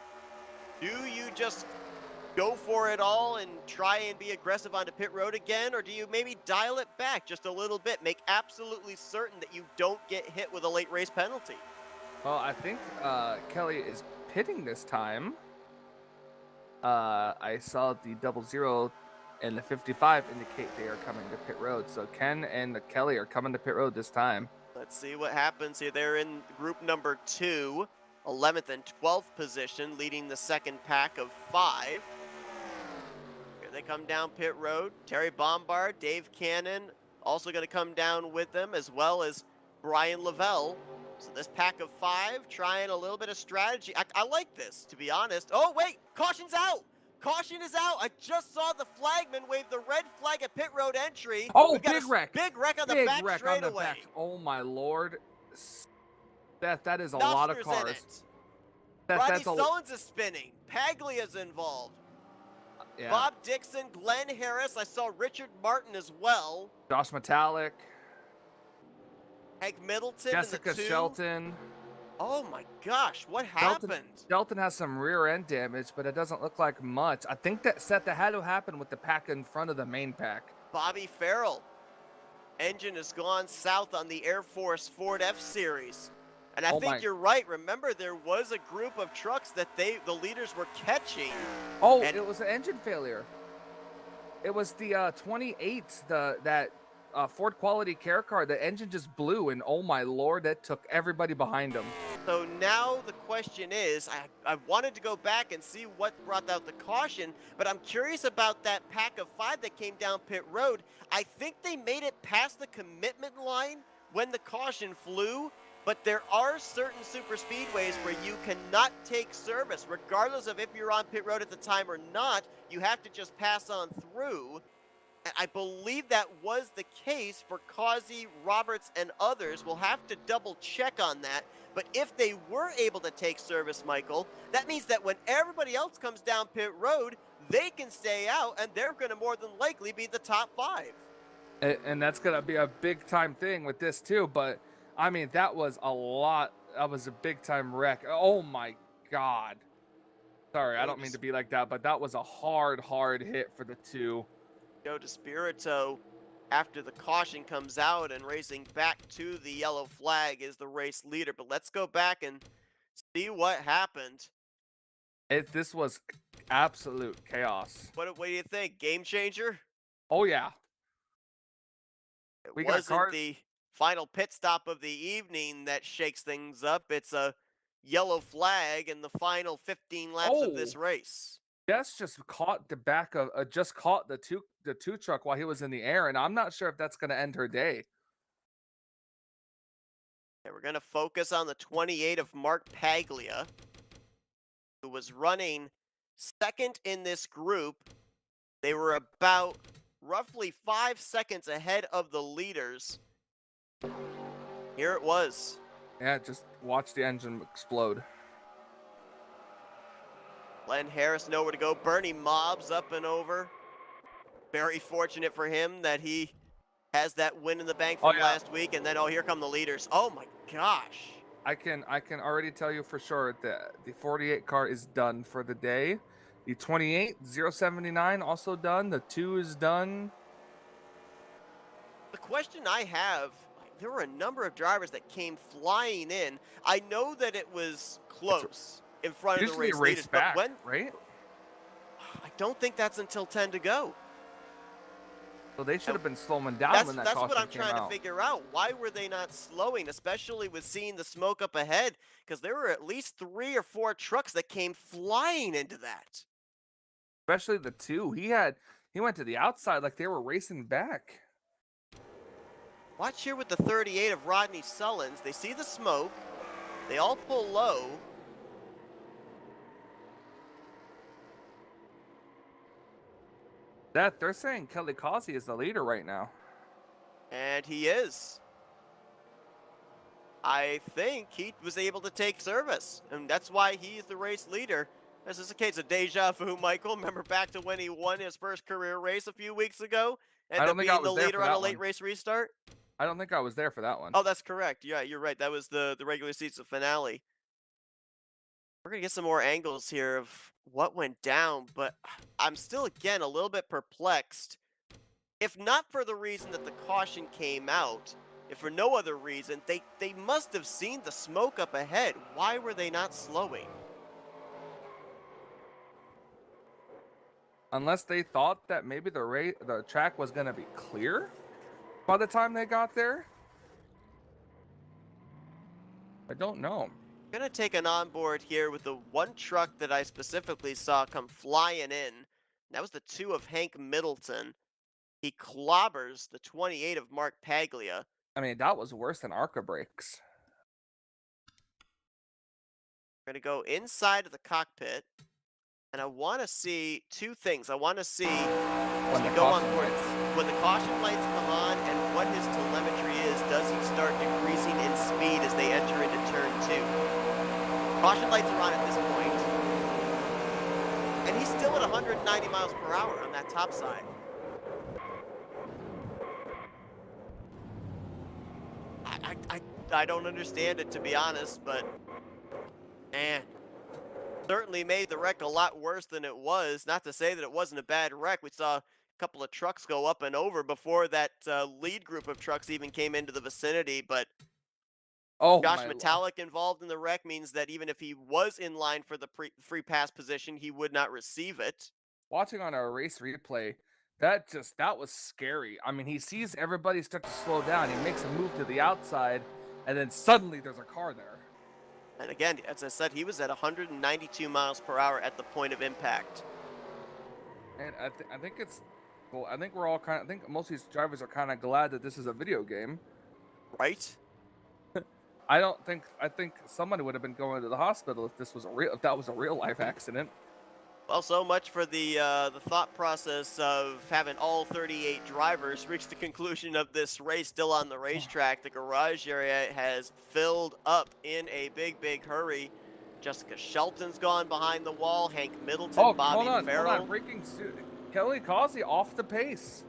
Do you just go for it all and try and be aggressive onto pit road again, or do you maybe dial it back just a little bit, make absolutely certain that you don't get hit with a late race penalty? Well, I think Kelly is pitting this time. I saw the 00 and the 55 indicate they are coming to pit road, so Ken and Kelly are coming to pit road this time. Let's see what happens here. They're in group number 2, 11th and 12th position, leading the second pack of 5. They come down pit road. Terry Bombard, Dave Cannon, also going to come down with them, as well as Brian Lavelle. So this pack of 5 trying a little bit of strategy. I like this, to be honest. Oh, wait, caution's out. Caution is out. I just saw the flagman wave the red flag at pit road entry. Oh, big wreck. Big wreck on the back straightaway. Back. Oh, my Lord. That is a lot of cars. Rodney Sullins is spinning. Paglia's involved. Yeah. Bob Dixon, Glenn Harris. I saw Richard Martin as well. Josh Metallic. Hank Middleton. Jessica Shelton. Oh my gosh, what happened? Shelton has some rear end damage, but it doesn't look like much. I think that had to happen with the pack in front of the main pack. Bobby Farrell. Engine has gone south on the Air Force Ford F-Series. And I think you're right. Remember, there was a group of trucks that the leaders were catching. Oh, and it was an engine failure. It was the 28, that Ford Quality Care car. The engine just blew, and oh my Lord, that took everybody behind them. So now the question is, I wanted to go back and see what brought out the caution, but I'm curious about that pack of 5 that came down pit road. I think they made it past the commitment line when the caution flew. But there are certain super speedways where you cannot take service, regardless of if you're on pit road at the time or not. You have to just pass on through. And I believe that was the case for Causey, Roberts, and others. We'll have to double check on that. But if they were able to take service, Michael, that means that when everybody else comes down pit road, they can stay out, and they're going to more than likely be the top 5. And that's going to be a big-time thing with this, too. But I mean, that was a lot. That was a big time wreck. Oh my God. Sorry, I don't mean to be like that, but that was a hard hit for the 2. Joe DeSpirito, after the caution comes out and racing back to the yellow flag, is the race leader. But let's go back and see what happened. This was absolute chaos. What do you think? Game changer? Oh yeah. It wasn't the final pit stop of the evening that shakes things up. It's a yellow flag in the final 15 laps of this race. Jess just caught the back of caught the two truck while he was in the air, and I'm not sure if that's going to end her day. Okay, we're going to focus on the 28 of Mark Paglia, who was running second in this group. They were about roughly 5 seconds ahead of the leaders. Here it was. Yeah, just watch the engine explode. Glenn Harris nowhere to go. Bernie Mobbs up and over. Very fortunate for him that he has that win in the bank Oh from yeah, last week, and then, oh, here come the leaders. Oh my gosh. I can already tell you for sure that the 48 car is done for the day. The 28 079 also done. The 2 is done. The question I have, there were a number of drivers that came flying in. I know that it was It's close in front of the usually a race race leaders, but back, when right? I don't think that's until 10 to go. So they should have been slowing down That's when that that's what caution I'm came trying to out. figure out. Why were they not slowing, especially with seeing the smoke up ahead? Because there were at least 3 or 4 trucks that came flying into that. Especially the 2. He went to the outside like they were racing back. Watch here with the 38 of Rodney Sullins. They see the smoke. They all pull low. That they're saying Kelly Causey is the leader right now. And he is. I think he was able to take service, and that's why he's the race leader. This is a case of deja vu, Michael. Remember back to when he won his first career race a few weeks ago? I Ended don't up think I being the was there leader for on a that late one. race restart? I don't think I was there for that one. Oh, that's correct. Yeah, you're right. That was the regular season finale. We're going to get some more angles here of what went down, but I'm still, again, a little bit perplexed. If not for the reason that the caution came out, if for no other reason, they must have seen the smoke up ahead. Why were they not slowing? Unless they thought that maybe the track was going to be clear by the time they got there. I don't know. I'm going to take an onboard here with the one truck that I specifically saw come flying in. That was the 2 of Hank Middleton. He clobbers the 28 of Mark Paglia. I mean, that was worse than Arca brakes. We're going to go inside of the cockpit. And I want to see 2 things. I want to see When as we the go on caution board, lights- when the caution lights come on and what his telemetry is. Does he start decreasing in speed as they enter into turn 2? Caution lights are on at this point. And he's still at 190 miles per hour on that top side. I don't understand it, to be honest, but man, certainly made the wreck a lot worse than it was. Not to say that it wasn't a bad wreck. We saw a couple of trucks go up and over before that lead group of trucks even came into the vicinity, but Oh, Josh my Metallic involved in the wreck means that even if he was in line for the free pass position, he would not receive it. Watching on a race replay, that was scary. I mean, he sees everybody start to slow down. He makes a move to the outside, and then suddenly there's a car there. And again, as I said, he was at 192 miles per hour at the point of impact. And I think it's, well, I think we're all I think most of these drivers are kind of glad that this is a video game. Right? I think somebody would have been going to the hospital if that was a real life accident. Well, so much for the thought process of having all 38 drivers reach the conclusion of this race still on the racetrack. The garage area has filled up in a big hurry. Jessica Shelton's gone behind the wall. Hank Middleton, Bobby Farrell. Hold on, breaking suit. Kelly Causey off the pace.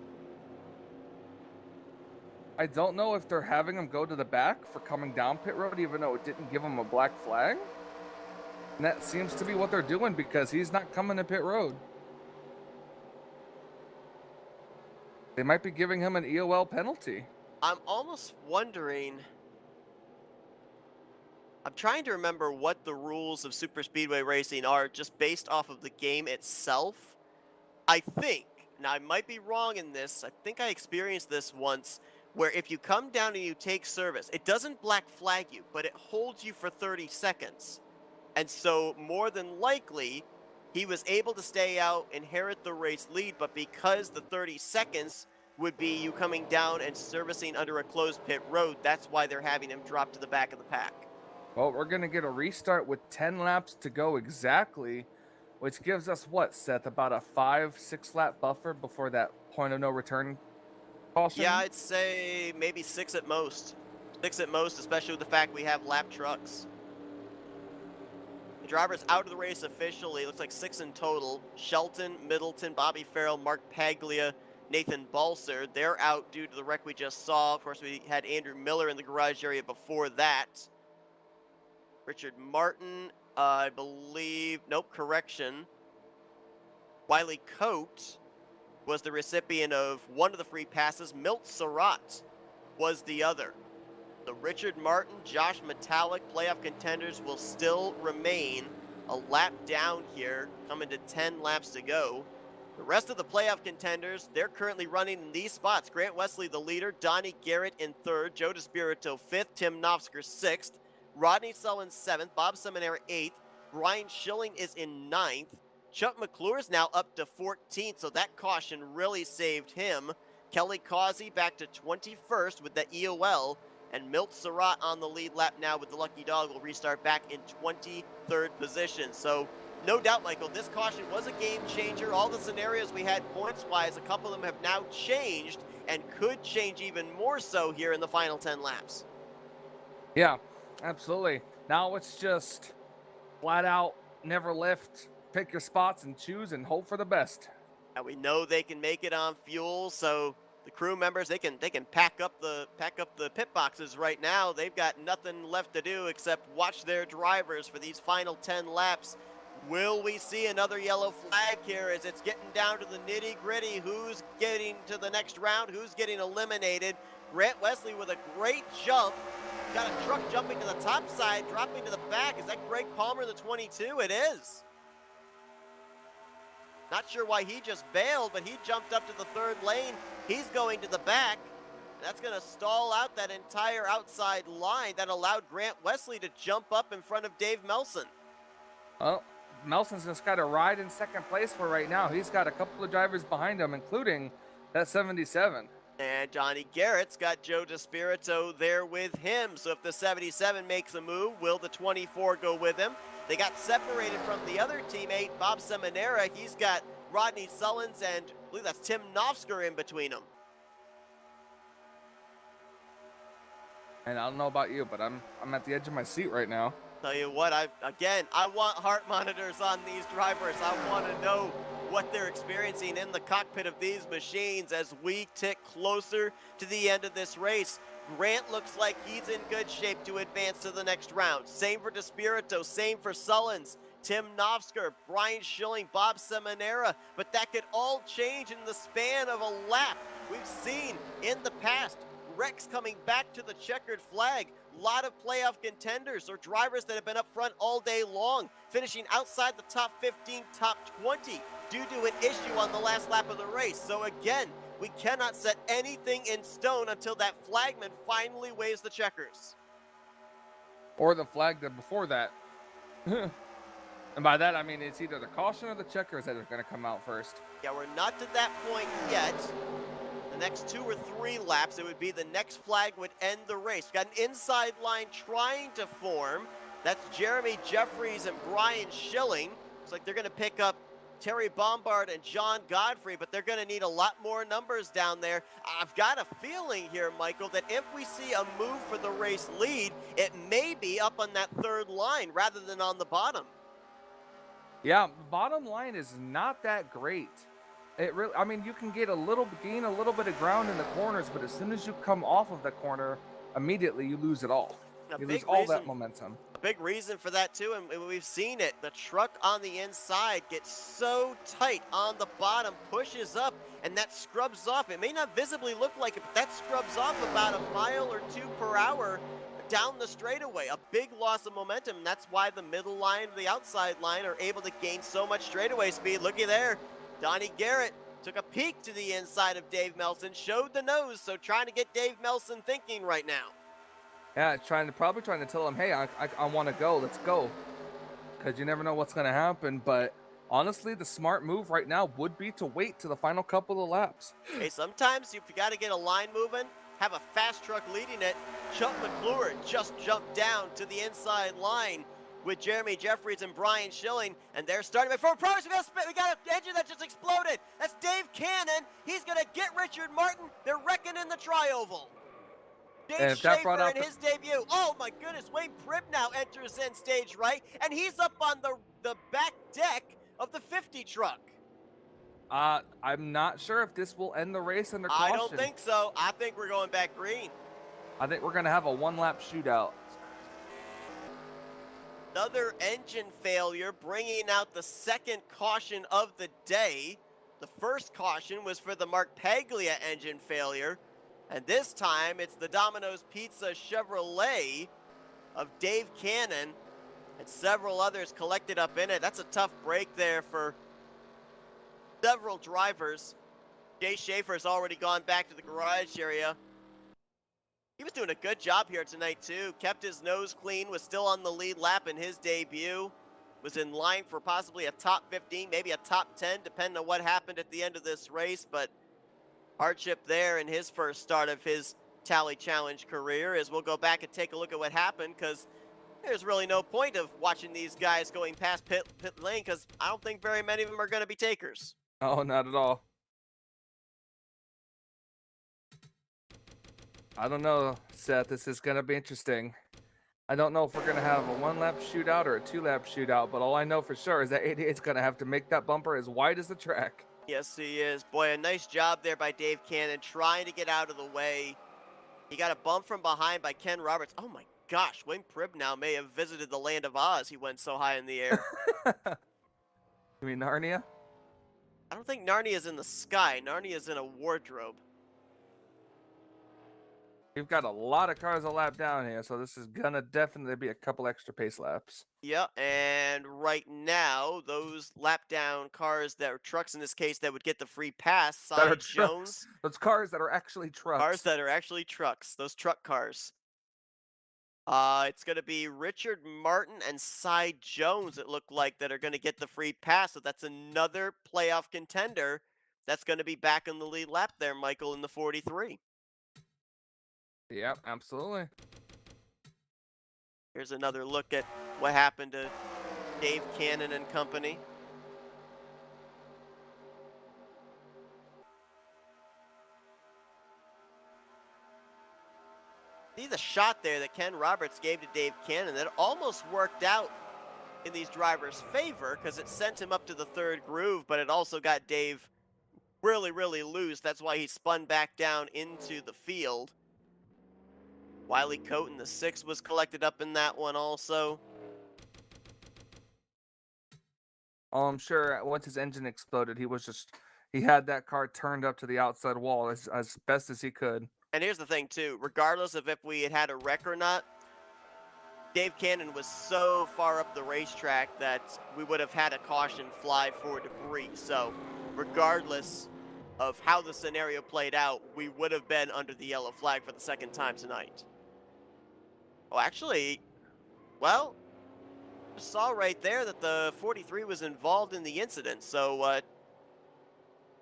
I don't know if they're having him go to the back for coming down pit road, even though it didn't give him a black flag. And that seems to be what they're doing because he's not coming to pit road. They might be giving him an EOL penalty. I'm almost wondering. I'm trying to remember what the rules of super speedway racing are just based off of the game itself. I think, now I might be wrong in this, I think I experienced this once, where if you come down and you take service, it doesn't black flag you, but it holds you for 30 seconds. And so more than likely, he was able to stay out, inherit the race lead, but because the 30 seconds would be you coming down and servicing under a closed pit road, that's why they're having him drop to the back of the pack. Well, we're going to get a restart with 10 laps to go exactly, which gives us, what, Seth, about a 5-6 lap buffer before that point of no return caution? Yeah, I'd say maybe 6 at most. 6 at most, especially with the fact we have lap trucks. The driver's out of the race officially. Looks like 6 in total. Shelton, Middleton, Bobby Farrell, Mark Paglia, Nathan Balser. They're out due to the wreck we just saw. Of course, we had Andrew Miller in the garage area before that. Richard Martin, I believe, nope, correction. Wiley Coate was the recipient of one of the free passes. Milt Surratt was the other. So Richard Martin, Josh Metallic, playoff contenders will still remain a lap down here, coming to 10 laps to go. The rest of the playoff contenders, they're currently running in these spots. Grant Wesley, the leader, Donnie Garrett in third, Joe DeSpirito fifth, Tim Knopfsker sixth, Rodney Sullivan seventh, Bob Seminara eighth, Brian Schilling is in ninth, Chuck McClure is now up to 14th, so that caution really saved him. Kelly Causey back to 21st with the EOL, and Milt Surratt on the lead lap now with the Lucky Dog will restart back in 23rd position. So no doubt, Michael, this caution was a game changer. All the scenarios we had points-wise, a couple of them have now changed and could change even more so here in the final 10 laps. Yeah, absolutely. Now it's just flat out, never lift, pick your spots and choose and hope for the best. And we know they can make it on fuel, so the crew members, they can pack up the pit boxes right now. They've got nothing left to do except watch their drivers for these final 10 laps. Will we see another yellow flag here as it's getting down to the nitty-gritty? Who's getting to the next round? Who's getting eliminated? Grant Wesley with a great jump. Got a truck jumping to the top side, dropping to the back. Is that Greg Palmer, the 22? It is. Not sure why he just bailed, but he jumped up to the third lane. He's going to the back. That's going to stall out that entire outside line that allowed Grant Wesley to jump up in front of Dave Melson. Well, Melson's just got a ride in second place for right now. He's got a couple of drivers behind him, including that 77. And Johnny Garrett's got Joe DeSpirito there with him. So if the 77 makes a move, will the 24 go with him? They got separated from the other teammate, Bob Seminara. He's got Rodney Sullins and I believe that's Tim Knopfsker in between them. And I don't know about you, but I'm at the edge of my seat right now. Tell you what, I want heart monitors on these drivers. I want to know what they're experiencing in the cockpit of these machines as we tick closer to the end of this race. Grant looks like he's in good shape to advance to the next round. Same for DeSpirito, same for Sullins, Tim Knopfsker, Brian Schilling, Bob Seminara, but that could all change in the span of a lap. We've seen in the past wrecks coming back to the checkered flag. A lot of playoff contenders or drivers that have been up front all day long, finishing outside the top 15, top 20 due to an issue on the last lap of the race. So again, we cannot set anything in stone until that flagman finally waves the checkers. Or the flag that before that. And by that, I mean it's either the caution or the checkers that are going to come out first. Yeah, we're not to that point yet. The next 2 or 3 laps, it would be the next flag would end the race. We've got an inside line trying to form. That's Jeremy Jeffries and Brian Schilling. Looks like they're going to pick up Terry Bombard and John Godfrey, but they're going to need a lot more numbers down there. I've got a feeling here, Michael, that if we see a move for the race lead, it may be up on that third line rather than on the bottom. Yeah, the bottom line is not that great. It really, I mean, you can gain a little bit of ground in the corners, but as soon as you come off of the corner, immediately you lose it all. You lose all that momentum. A big reason for that too, and we've seen it. The truck on the inside gets so tight on the bottom, pushes up, and that scrubs off. It may not visibly look like it, but that scrubs off about a mile or 2 per hour down the straightaway. A big loss of momentum. And that's why the middle line and the outside line are able to gain so much straightaway speed. Looky there. Donnie Garrett took a peek to the inside of Dave Melson, showed the nose, so trying to get Dave Melson thinking right now. Yeah, probably trying to tell him, hey, I want to go. Let's go. Because you never know what's going to happen. But honestly, the smart move right now would be to wait to the final couple of laps. Hey, sometimes if you got to get a line moving, have a fast truck leading it. Chuck McClure just jumped down to the inside line with Jeremy Jeffries and Brian Schilling, and they're starting before progress. We got an engine that just exploded. That's Dave Cannon. He's going to get Richard Martin. They're wrecking in the tri-oval. Dave Schaefer in his debut. Oh my goodness, Wayne Pribb now enters in stage right, and he's up on the back deck of the 50 truck. I'm not sure if this will end the race under caution. I don't think so. I think we're going back green. I think we're going to have a one-lap shootout. Another engine failure, bringing out the second caution of the day. The first caution was for the Mark Paglia engine failure, and this time it's the Domino's Pizza Chevrolet of Dave Cannon and several others collected up in it. That's a tough break there for several drivers. Jay Schaefer's already gone back to the garage area. He was doing a good job here tonight, too. Kept his nose clean, was still on the lead lap in his debut. Was in line for possibly a top 15, maybe a top 10, depending on what happened at the end of this race. But hardship there in his first start of his Tally Challenge career, as we'll go back and take a look at what happened, because there's really no point of watching these guys going past pit lane, because I don't think very many of them are going to be takers. Oh, not at all. I don't know, Seth. This is going to be interesting. I don't know if we're going to have a one-lap shootout or a two-lap shootout, but all I know for sure is that 88's going to have to make that bumper as wide as the track. Yes, he is. Boy, a nice job there by Dave Cannon, trying to get out of the way. He got a bump from behind by Ken Roberts. Oh, my gosh. Wayne Pribnow may have visited the land of Oz. He went so high in the air. You mean Narnia? I don't think Narnia's in the sky. Narnia's in a wardrobe. We've got a lot of cars a lap down here, so this is going to definitely be a couple extra pace laps. Yeah, and right now, those lap down cars that are trucks in this case that would get the free pass, Cy Jones. Those cars that are actually trucks. Cars that are actually trucks, those truck cars. It's going to be Richard Martin and Cy Jones, it looked like, that are going to get the free pass. So that's another playoff contender that's going to be back in the lead lap there, Michael, in the 43. Yep, absolutely. Here's another look at what happened to Dave Cannon and company. See the shot there that Ken Roberts gave to Dave Cannon that almost worked out in these drivers' favor because it sent him up to the third groove, but it also got Dave really, really loose. That's why he spun back down into the field. Wiley Coaten, the 6, was collected up in that one also. Oh, I'm sure once his engine exploded, he had that car turned up to the outside wall as best as he could. And here's the thing, too. Regardless of if we had a wreck or not, Dave Cannon was so far up the racetrack that we would have had a caution fly for debris. So regardless of how the scenario played out, we would have been under the yellow flag for the second time tonight. Oh, actually, well, I saw right there that the 43 was involved in the incident. So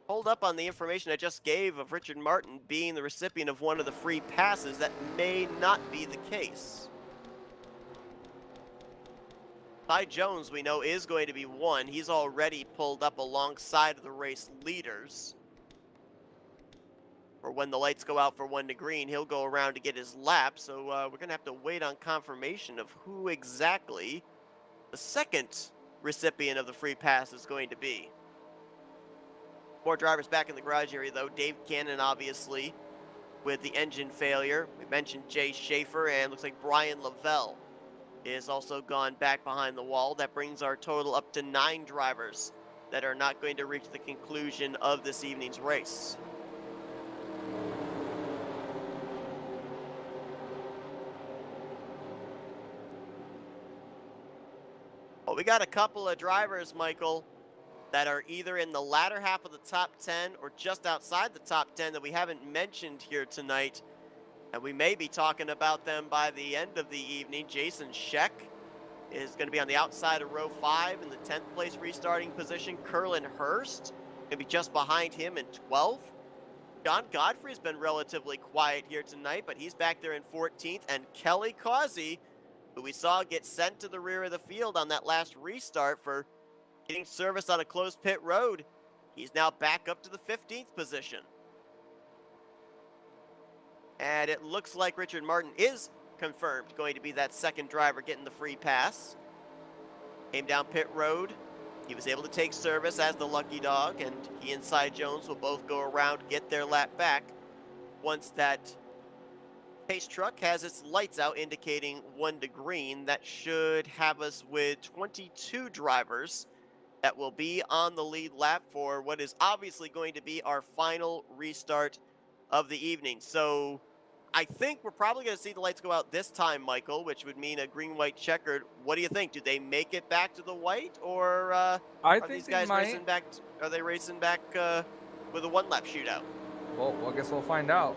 hold up on the information I just gave of Richard Martin being the recipient of one of the free passes. That may not be the case. Ty Jones, we know, is going to be 1. He's already pulled up alongside of the race leaders. Or when the lights go out for 1 to green, he'll go around to get his lap. So we're going to have to wait on confirmation of who exactly the second recipient of the free pass is going to be. More drivers back in the garage area, though. Dave Cannon, obviously, with the engine failure. We mentioned Jay Schaefer, and looks like Brian Lavelle is also gone back behind the wall. That brings our total up to 9 drivers that are not going to reach the conclusion of this evening's race. Well, we got a couple of drivers, Michael, that are either in the latter half of the top 10 or just outside the top 10 that we haven't mentioned here tonight. And we may be talking about them by the end of the evening. Jason Scheck is going to be on the outside of row 5 in the 10th place restarting position. Curlin Hurst going to be just behind him in 12th. John Godfrey's been relatively quiet here tonight, but he's back there in 14th. And Kelly Causey, who we saw get sent to the rear of the field on that last restart for getting service on a closed pit road, he's now back up to the 15th position. And it looks like Richard Martin is confirmed going to be that second driver getting the free pass. Came down pit road He was able to take service as the lucky dog, and he and Cy Jones will both go around, get their lap back once that pace truck has its lights out indicating 1 to green. That should have us with 22 drivers that will be on the lead lap for what is obviously going to be our final restart of the evening. So I think we're probably going to see the lights go out this time, Michael, which would mean a green-white checkered. What do you think? Do they make it back to the white, or I are think these they guys might. racing back? Are they racing back with a 1-lap shootout? Well, I guess we'll find out.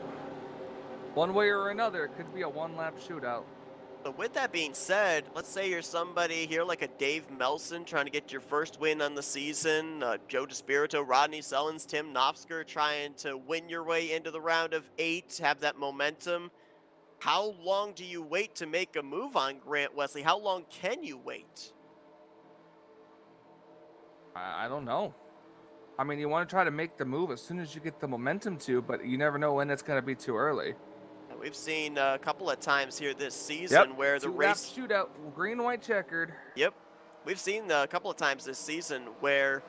One way or another, it could be a 1-lap shootout. So with that being said, let's say you're somebody here like a Dave Melson trying to get your first win on the season, Joe DeSpirito, Rodney Sullins, Tim Knopfsker trying to win your way into the round of 8, have that momentum. How long do you wait to make a move on Grant Wesley? How long can you wait? I don't know. I mean, you want to try to make the move as soon as you get the momentum to, but you never know when it's going to be too early. And we've seen a couple of times here this season where the race shootout, green, white, checkered. Yep. We've seen a couple of times this season where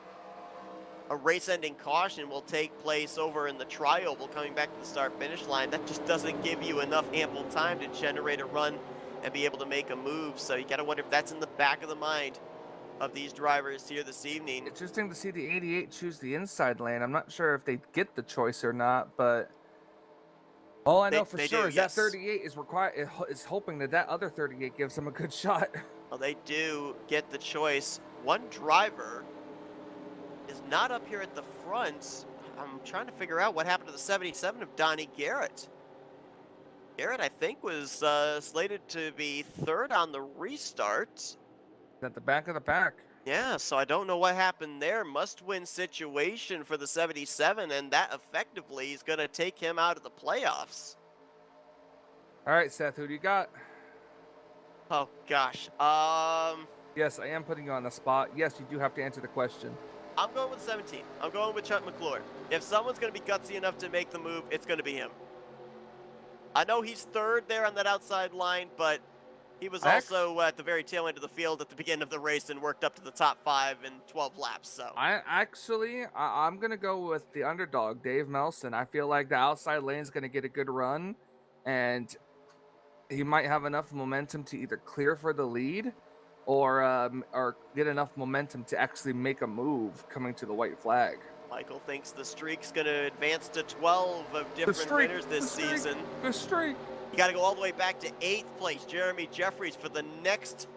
a race-ending caution will take place over in the tri-oval coming back to the start-finish line. That just doesn't give you enough ample time to generate a run and be able to make a move. So you got to wonder if that's in the back of the mind of these drivers here this evening. It's interesting to see the 88 choose the inside lane. I'm not sure if they get the choice or not, but all I know for sure is that 38 is hoping that other 38 gives them a good shot. Well, they do get the choice. One driver is not up here at the front. I'm trying to figure out what happened to the 77 of Donnie Garrett. Garrett, I think, was slated to be 3rd on the restart. At the back of the pack. Yeah, so I don't know what happened there. Must-win situation for the 77, and that effectively is going to take him out of the playoffs. All right, Seth, who do you got? Oh, gosh. Yes, I am putting you on the spot. Yes, you do have to answer the question. I'm going with 17. I'm going with Chuck Mcclure. If someone's going to be gutsy enough to make the move, it's going to be him. I know he's 3rd there on that outside line, but he was also at the very tail end of the field at the beginning of the race and worked up to the top 5 in 12 laps. So I'm going to go with the underdog, Dave Melson. I feel like the outside lane is going to get a good run, and he might have enough momentum to either clear for the lead or get enough momentum to actually make a move coming to the white flag. Michael thinks the streak's going to advance to 12 of different winners this season. The streak. You got to go all the way back to 8th place, Jeremy Jeffries, for the next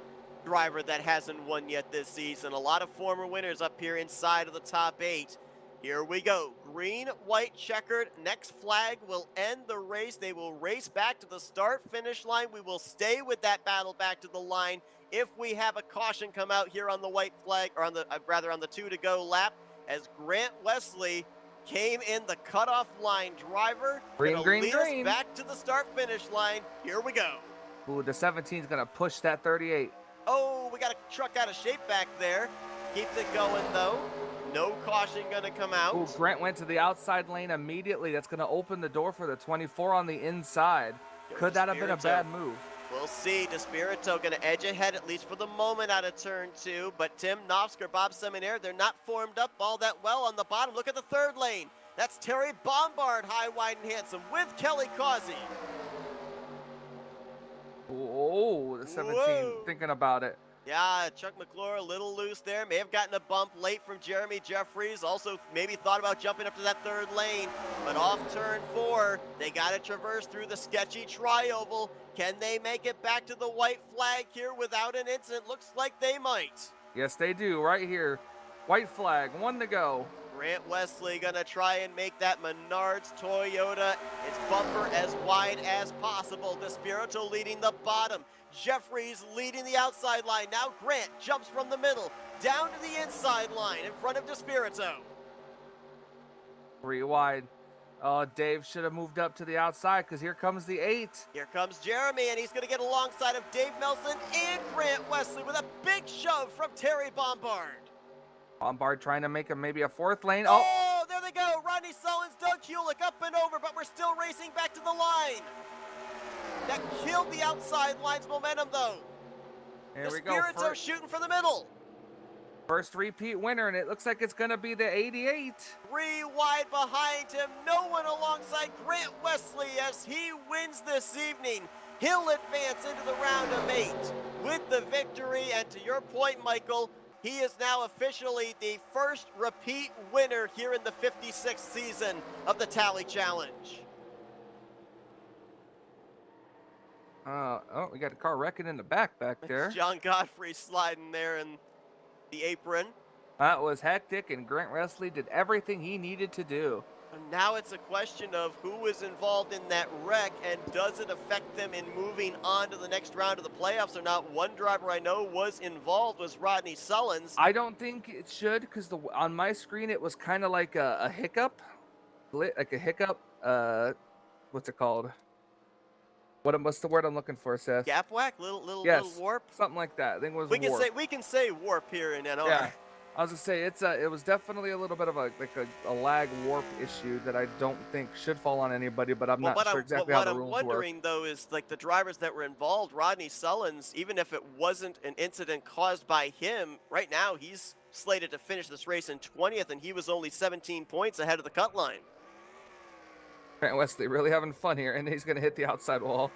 driver that hasn't won yet this season. A lot of former winners up here inside of the top 8. Here we go. Green, white, checkered. Next flag will end the race. They will race back to the start-finish line. We will stay with that battle back to the line if we have a caution come out here on the white flag, or on the on the 2-to-go lap, as Grant Wesley came in the cutoff line driver. Green. Us back to the start-finish line. Here we go. Ooh, the 17 is going to push that 38. Oh, we got a truck out of shape back there. Keeps it going, though. No caution going to come out. Ooh, Grant went to the outside lane immediately. That's going to open the door for the 24 on the inside. Could that have been a bad move? We'll see. DeSpirito going to edge ahead, at least for the moment, out of turn 2. But Tim Knopfsker, Bob Seminaire, they're not formed up all that well on the bottom. Look at the 3rd lane. That's Terry Bombard, high, wide, and handsome, with Kelly Causey. Oh, the 17, thinking about it. Yeah, Chuck Mcclure a little loose there. May have gotten a bump late from Jeremy Jeffries. Also maybe thought about jumping up to that 3rd lane. But off turn 4, they got to traverse through the sketchy tri-oval. Can they make it back to the white flag here without an incident? Looks like they might. Yes, they do. Right here. White flag, 1 to go. Grant Wesley going to try and make that Menards Toyota its bumper as wide as possible. DeSpirito leading the bottom. Jeffries leading the outside line. Now Grant jumps from the middle down to the inside line in front of DeSpirito. 3 wide. Oh, Dave should have moved up to the outside because here comes the 8. Here comes Jeremy, and he's going to get alongside of Dave Melson and Grant Wesley with a big shove from Terry Bombard. Bombard trying to make maybe a 4th lane. Oh, there they go. Rodney Sullins, Doug Hewlick up and over, but we're still racing back to the line. That killed the outside line's momentum, though. Here we go. DeSpirito shooting for the middle. First repeat winner, and it looks like it's going to be the 88. 3 wide behind him, no one alongside Grant Wesley as he wins this evening. He'll advance into the round of 8 with the victory, and to your point, Michael, he is now officially the first repeat winner here in the 56th season of the Tally Challenge. Oh, we got a car wrecking in the back there. It's John Godfrey sliding there in the apron. That was hectic, and Grant Wesley did everything he needed to do. And now it's a question of who was involved in that wreck, and does it affect them in moving on to the next round of the playoffs or not? One driver I know was involved was Rodney Sullins. I don't think it should, because on my screen it was kind of like a hiccup, like a hiccup. What's it called? What's the word I'm looking for, Seth? Gap whack, little warp, something like that. I think it was. We can say warp here in NR. Yeah, I was gonna say it was definitely a little bit of a lag warp issue that I don't think should fall on anybody, but I'm not sure exactly how the rules work. What I'm wondering though is like the drivers that were involved, Rodney Sullins, even if it wasn't an incident caused by him, right now he's slated to finish this race in 20th, and he was only 17 points ahead of the cut line. Grant Wesley really having fun here, and he's going to hit the outside wall.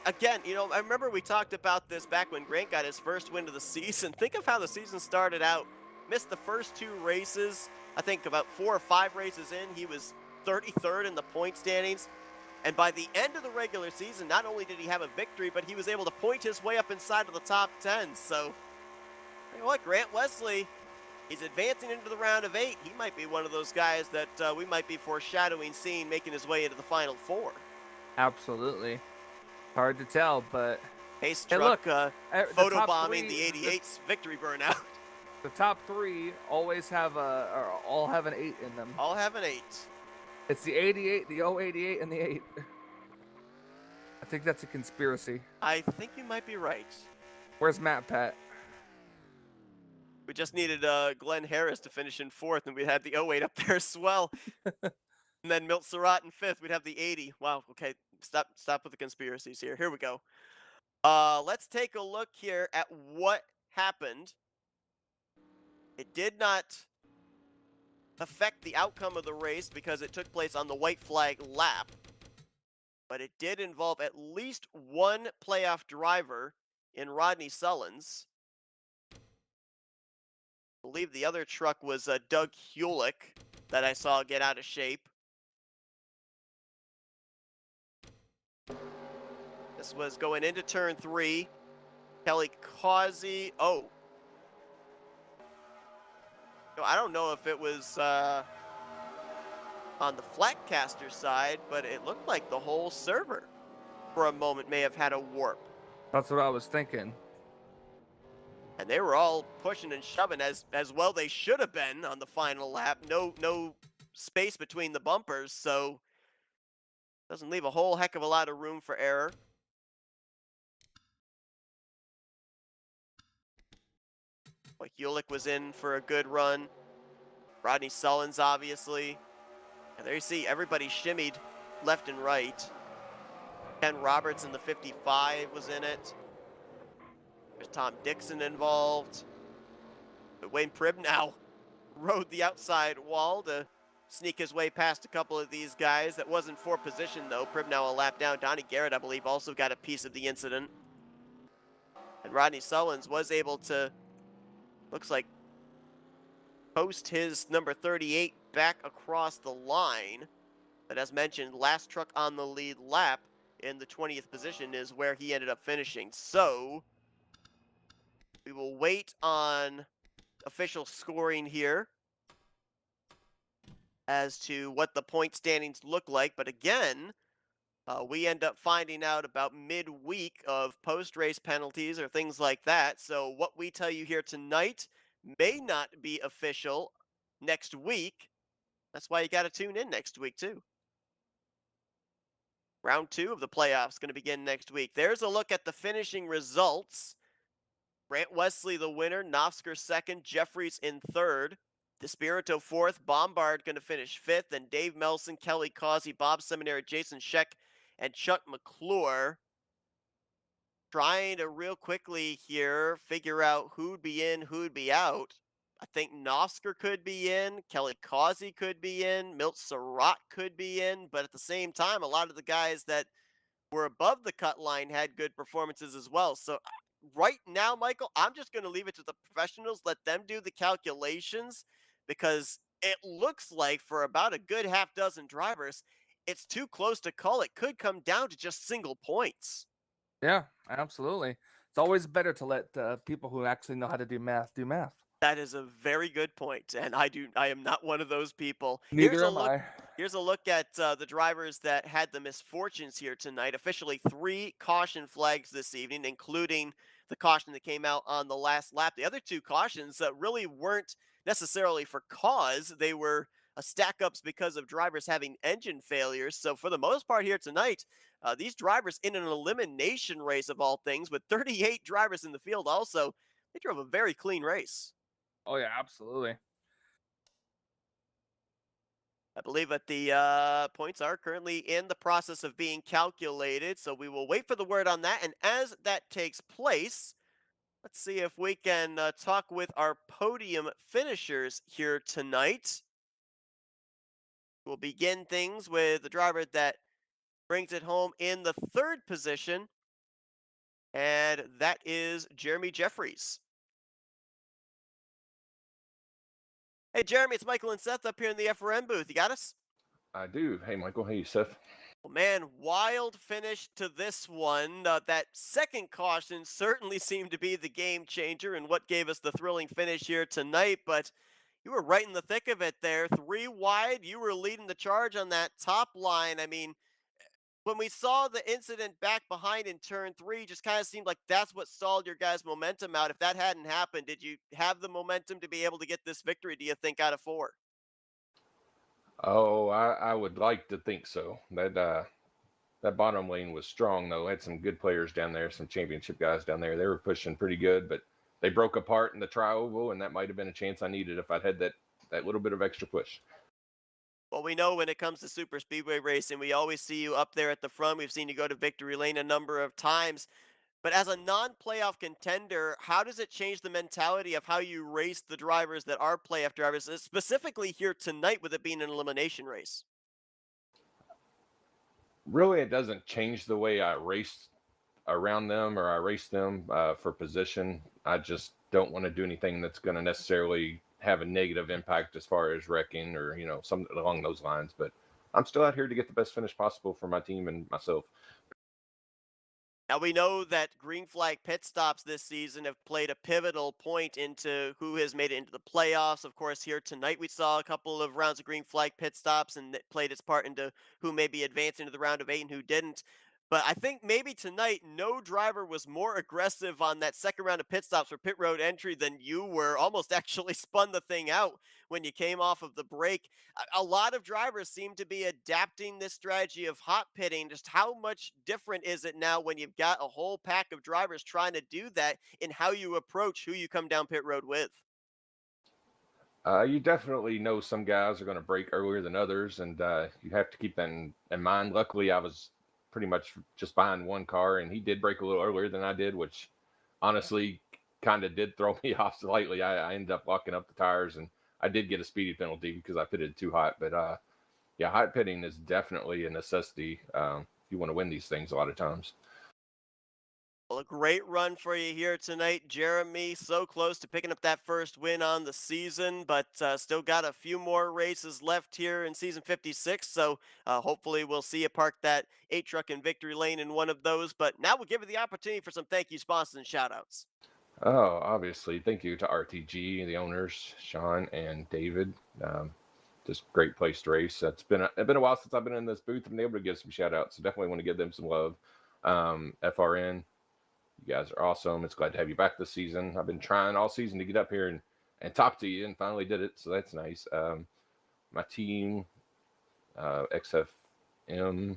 Again, I remember we talked about this back when Grant got his first win of the season. Think of how the season started out. Missed the first 2 races. I think about 4 or 5 races in, he was 33rd in the point standings. And by the end of the regular season, not only did he have a victory, but he was able to point his way up inside of the top 10. So, you know what, Grant Wesley, he's advancing into the round of 8. He might be one of those guys that we might be foreshadowing seeing making his way into the final 4. Absolutely. Hard to tell, but Pace truck photobombing the 88's victory burnout. The top 3 always have all have an 8 in them. All have an 8. It's the 88, the 088, and the 8. I think that's a conspiracy. I think you might be right. Where's Matt Pat? We just needed Glenn Harris to finish in 4th, and we had the 08 up there as well. And then Milt Surratt in 5th. We'd have the 80. Wow. Okay. Stop with the conspiracies here. Here we go. Let's take a look here at what happened. It did not affect the outcome of the race because it took place on the white flag lap. But it did involve at least one playoff driver in Rodney Sullins. I believe the other truck was Doug Hulick that I saw get out of shape. This was going into turn 3. Kelly Causey. Oh. I don't know if it was on the Flatcaster side, but it looked like the whole server for a moment may have had a warp. That's what I was thinking. And they were all pushing and shoving as well they should have been on the final lap. No space between the bumpers, so doesn't leave a whole heck of a lot of room for error. But Hulick was in for a good run. Rodney Sullins, obviously. And there you see everybody shimmied left and right. Ken Roberts in the 55 was in it. There's Tom Dixon involved. But Wayne Pribnow rode the outside wall to sneak his way past a couple of these guys. That wasn't for position, though. Pribnow a lap down. Donnie Garrett, I believe, also got a piece of the incident. And Rodney Sullins was able to, looks like, post his number 38 back across the line. But as mentioned, last truck on the lead lap in the 20th position is where he ended up finishing. So we will wait on official scoring here as to what the point standings look like. But again, we end up finding out about midweek of post-race penalties or things like that. So what we tell you here tonight may not be official next week. That's why you got to tune in next week, too. Round 2 of the playoffs going to begin next week. There's a look at the finishing results. Grant Wesley the winner, Nofsker second, Jeffries in third, DeSpirito fourth, Bombard going to finish fifth, and Dave Melson, Kelly Causey, Bob Seminary, Jason Scheck, and Chuck McClure trying to real quickly here figure out who'd be in, who'd be out. I think Nosker could be in, Kelly Causey could be in, Milt Surratt could be in, but at the same time, a lot of the guys that were above the cut line had good performances as well. So right now, Michael, I'm just going to leave it to the professionals, let them do the calculations, because it looks like for about a good half dozen drivers, it's too close to call. It could come down to just single points. Yeah, absolutely. It's always better to let people who actually know how to do math do math. That is a very good point, and I am not one of those people. Neither am I. Here's a look at the drivers that had the misfortunes here tonight. Officially 3 caution flags this evening, including the caution that came out on the last lap. The other 2 cautions really weren't necessarily for cause. They were stack ups because of drivers having engine failures. So for the most part here tonight, these drivers in an elimination race of all things, with 38 drivers in the field also, they drove a very clean race. Oh yeah, absolutely. I believe that the points are currently in the process of being calculated, so we will wait for the word on that. And as that takes place, let's see if we can talk with our podium finishers here tonight. We'll begin things with the driver that brings it home in the 3rd position, and that is Jeremy Jeffries. Hey, Jeremy, it's Michael and Seth up here in the FRN booth. You got us? I do. Hey, Michael. Hey, Seth. Well, man, wild finish to this one. That second caution certainly seemed to be the game changer and what gave us the thrilling finish here tonight. But you were right in the thick of it there. 3 wide. You were leading the charge on that top line. I mean, when we saw the incident back behind in turn 3, just kind of seemed like that's what stalled your guys' momentum out. If that hadn't happened, did you have the momentum to be able to get this victory, do you think, out of 4? Oh, I would like to think so. That bottom lane was strong, though. Had some good players down there, some championship guys down there. They were pushing pretty good, but they broke apart in the tri-oval, and that might have been a chance I needed if I'd had that little bit of extra push. Well, we know when it comes to super speedway racing, we always see you up there at the front. We've seen you go to victory lane a number of times. But as a non-playoff contender, how does it change the mentality of how you race the drivers that are playoff drivers, specifically here tonight with it being an elimination race? Really, it doesn't change the way I race around them or I race them for position. I just don't want to do anything that's going to necessarily have a negative impact as far as wrecking or, something along those lines. But I'm still out here to get the best finish possible for my team and myself. Now, we know that green flag pit stops this season have played a pivotal point into who has made it into the playoffs. Of course, here tonight we saw a couple of rounds of green flag pit stops, and it played its part into who may be advancing to the round of 8 and who didn't. But I think maybe tonight, no driver was more aggressive on that second round of pit stops for pit road entry than you were. Almost actually spun the thing out when you came off of the break. A lot of drivers seem to be adapting this strategy of hot pitting. Just how much different is it now when you've got a whole pack of drivers trying to do that in how you approach who you come down pit road with? You definitely know some guys are going to break earlier than others, and you have to keep that in mind. Luckily, I was pretty much just behind one car, and he did break a little earlier than I did, which honestly kind of did throw me off slightly. I ended up locking up the tires, and I did get a speedy penalty because I pitted too hot. But yeah, hot pitting is definitely a necessity if you want to win these things a lot of times. Well, a great run for you here tonight, Jeremy. So close to picking up that first win on the season, but still got a few more races left here in season 56. So hopefully we'll see you park that 8 truck in victory lane in one of those. But now we'll give you the opportunity for some thank you sponsors and shout outs. Oh, obviously, thank you to RTG, the owners, Sean and David. Just great place to race. It's been a while since I've been in this booth. I've been able to give some shout outs, so definitely want to give them some love. FRN. You guys are awesome. It's glad to have you back this season. I've been trying all season to get up here and talk to you, and finally did it, so that's nice. My team, XFM,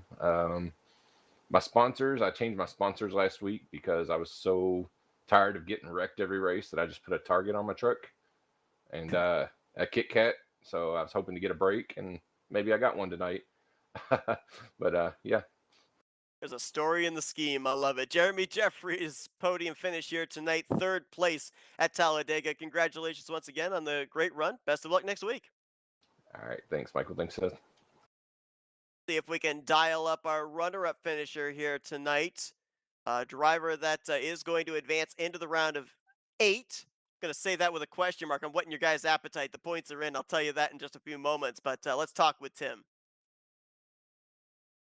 my sponsors. I changed my sponsors last week because I was so tired of getting wrecked every race that I just put a Target on my truck and a Kit Kat. So I was hoping to get a break, and maybe I got one tonight. But yeah. There's a story in the scheme. I love it. Jeremy Jeffries, podium finish here tonight, third place at Talladega. Congratulations once again on the great run. Best of luck next week. All right. Thanks, Michael. Thanks, Seth. See if we can dial up our runner-up finisher here tonight. A driver that is going to advance into the round of 8. Going to say that with a question mark. I'm whetting your guys' appetite. The points are in. I'll tell you that in just a few moments. But let's talk with Tim.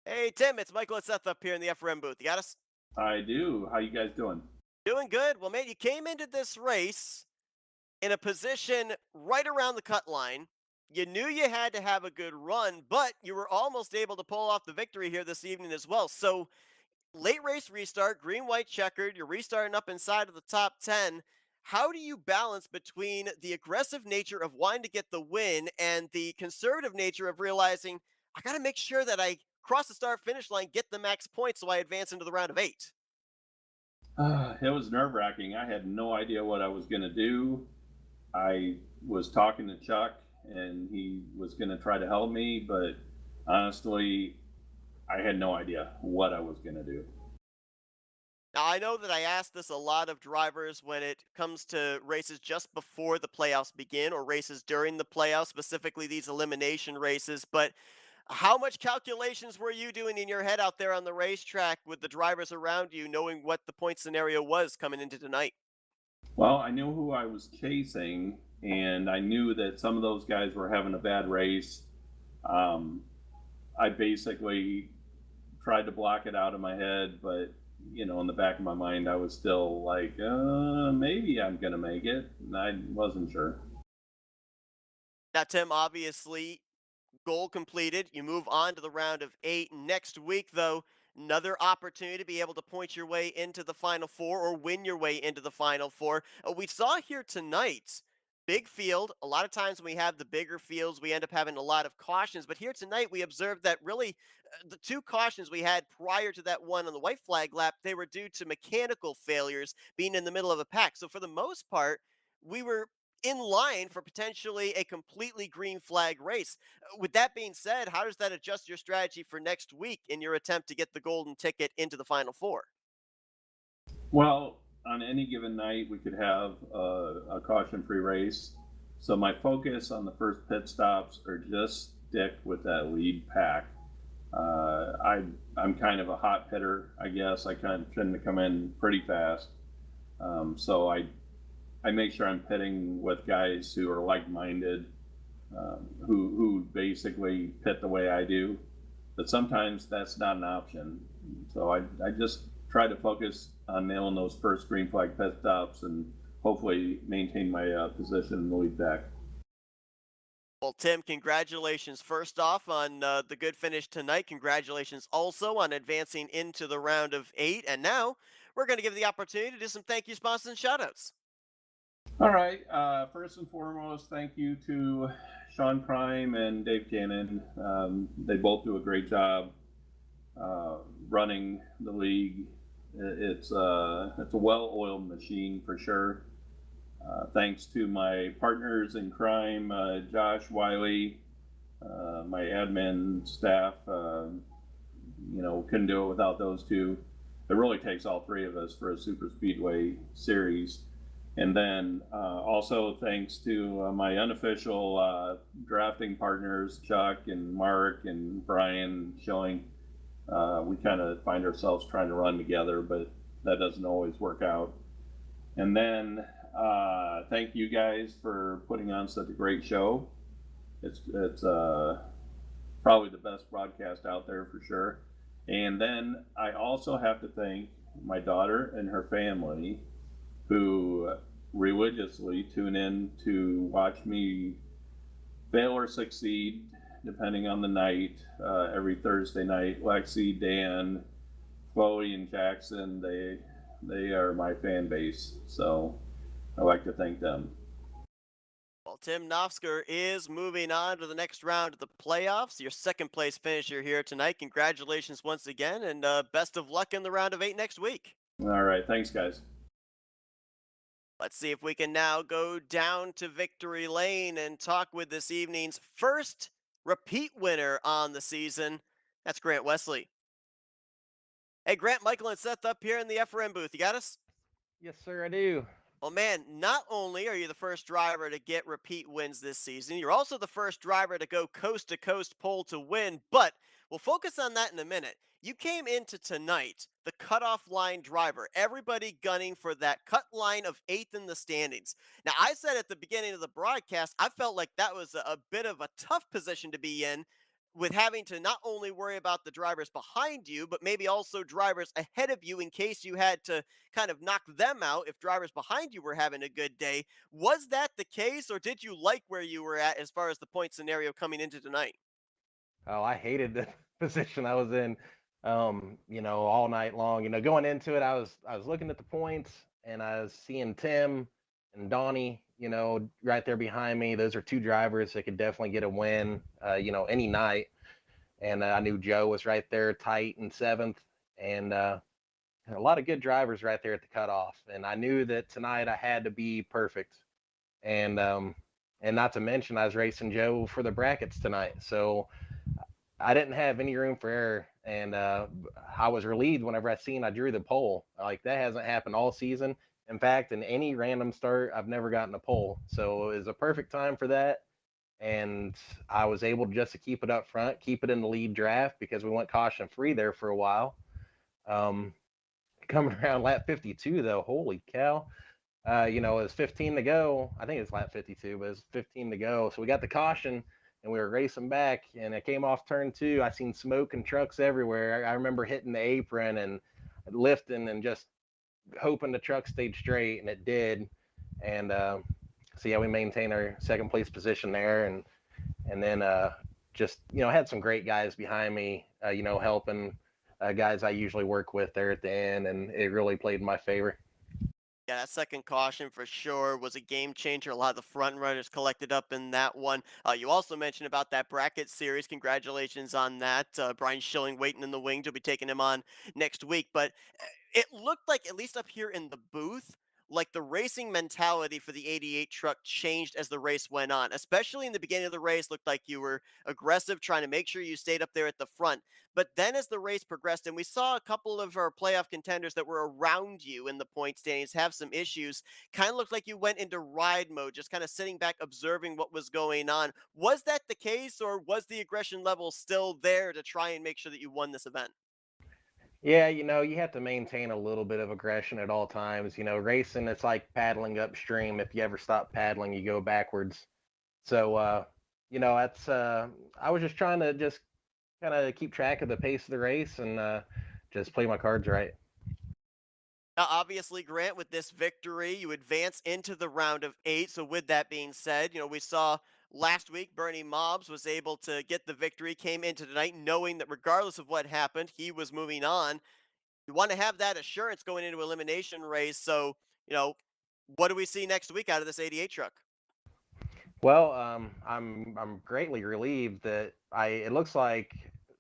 Hey, Tim, it's Michael and Seth up here in the FRM booth. You got us? I do. How you guys doing? Doing good. Well, man, you came into this race in a position right around the cut line. You knew you had to have a good run, but you were almost able to pull off the victory here this evening as well. So, late race restart, green, white, checkered. You're restarting up inside of the top 10. How do you balance between the aggressive nature of wanting to get the win and the conservative nature of realizing I got to make sure that I cross the start finish line, get the max points so I advance into the round of 8? It was nerve-wracking. I had no idea what I was going to do. I was talking to Chuck, and he was going to try to help me, but honestly, I had no idea what I was going to do. Now, I know that I ask this a lot of drivers when it comes to races just before the playoffs begin or races during the playoffs, specifically these elimination races, but how much calculations were you doing in your head out there on the racetrack with the drivers around you, knowing what the point scenario was coming into tonight? Well, I knew who I was chasing, and I knew that some of those guys were having a bad race. I basically tried to block it out of my head, but in the back of my mind, I was still like, maybe I'm going to make it. And I wasn't sure. Now, Tim, obviously, goal completed. You move on to the round of 8. Next week, though, another opportunity to be able to point your way into the Final Four or win your way into the Final Four. We saw here tonight, big field. A lot of times when we have the bigger fields, we end up having a lot of cautions. But here tonight, we observed that really the 2 cautions we had prior to that one on the white flag lap, they were due to mechanical failures being in the middle of a pack. So for the most part, we were in line for potentially a completely green flag race. With that being said, how does that adjust your strategy for next week in your attempt to get the golden ticket into the Final Four? Well, on any given night, we could have a caution-free race. So my focus on the first pit stops are just stick with that lead pack. I'm kind of a hot hitter, I guess. I kind of tend to come in pretty fast. So I make sure I'm pitting with guys who are like-minded, who basically pit the way I do. But sometimes that's not an option. So I just try to focus on nailing those first green flag pit stops and hopefully maintain my position in the lead pack. Well, Tim, congratulations first off on the good finish tonight. Congratulations also on advancing into the round of 8. And now we're going to give the opportunity to do some thank you, sponsors, and shout-outs. All right. First and foremost, thank you to Sean Prime and Dave Cannon. They both do a great job running the league. It's a well-oiled machine for sure. Thanks to my partners in crime, Josh Wiley, my admin staff. Couldn't do it without those two. It really takes all 3 of us for a super speedway series. And then also thanks to my unofficial drafting partners, Chuck and Mark and Brian Schilling. We kind of find ourselves trying to run together, but that doesn't always work out. And then thank you guys for putting on such a great show. It's probably the best broadcast out there for sure. And then I also have to thank my daughter and her family, who religiously tune in to watch me fail or succeed, depending on the night, every Thursday night. Lexi, Dan, Chloe, and Jackson, they are my fan base, so I'd like to thank them. Well, Tim Nofsker is moving on to the next round of the playoffs. Your second place finisher here tonight. Congratulations once again, and best of luck in the round of 8 next week. All right, thanks, guys. Let's see if we can now go down to victory lane and talk with this evening's first repeat winner on the season. That's Grant Wesley. Hey, Grant, Michael, and Seth up here in the FRM booth. You got us? Yes, sir, I do. Well, man, not only are you the first driver to get repeat wins this season, you're also the first driver to go coast to coast pole to win, but we'll focus on that in a minute. You came into tonight the cutoff line driver, everybody gunning for that cut line of 8th in the standings. Now, I said at the beginning of the broadcast, I felt like that was a bit of a tough position to be in with having to not only worry about the drivers behind you, but maybe also drivers ahead of you in case you had to kind of knock them out if drivers behind you were having a good day. Was that the case, or did you like where you were at as far as the point scenario coming into tonight? Oh, I hated the position I was in, all night long. Going into it, I was looking at the points and I was seeing Tim and Donnie, right there behind me. Those are two drivers that could definitely get a win, any night. And I knew Joe was right there, tight in 7th, and a lot of good drivers right there at the cutoff. And I knew that tonight I had to be perfect. And not to mention I was racing Joe for the brackets tonight, so I didn't have any room for error. And I was relieved whenever I drew the pole. Like, that hasn't happened all season. In fact, in any random start, I've never gotten a pole. So it was a perfect time for that. And I was able just to keep it up front, keep it in the lead draft, because we went caution free there for a while. Coming around lap 52, though, holy cow. It was 15 to go. I think it's lap 52, but it's 15 to go. So we got the caution and we were racing back, and it came off turn 2. I seen smoke and trucks everywhere. I remember hitting the apron and lifting and just hoping the truck stayed straight, and it did. And so yeah, we maintained our second place position there, and then just had some great guys behind me, helping guys I usually work with there at the end, and it really played in my favor. Yeah, that second caution for sure was a game changer. A lot of the front runners collected up in that one. You also mentioned about that bracket series. Congratulations on that. Brian Schilling waiting in the wings. You'll be taking him on next week. But it looked like, at least up here in the booth, like the racing mentality for the 88 truck changed as the race went on, especially in the beginning of the race. Looked like you were aggressive, trying to make sure you stayed up there at the front. But then as the race progressed, and we saw a couple of our playoff contenders that were around you in the point standings have some issues, kind of looked like you went into ride mode, just kind of sitting back, observing what was going on. Was that the case, or was the aggression level still there to try and make sure that you won this event? Yeah, you have to maintain a little bit of aggression at all times. Racing, it's like paddling upstream. If you ever stop paddling, you go backwards. So, that's, I was just trying to just kind of keep track of the pace of the race and just play my cards right. Now, obviously, Grant, with this victory, you advance into the round of 8. So with that being said, we saw last week Bernie Mobbs was able to get the victory, came into tonight knowing that regardless of what happened, he was moving on. You want to have that assurance going into Elimination Race. So, what do we see next week out of this 88 truck? Well, I'm greatly relieved that it looks like,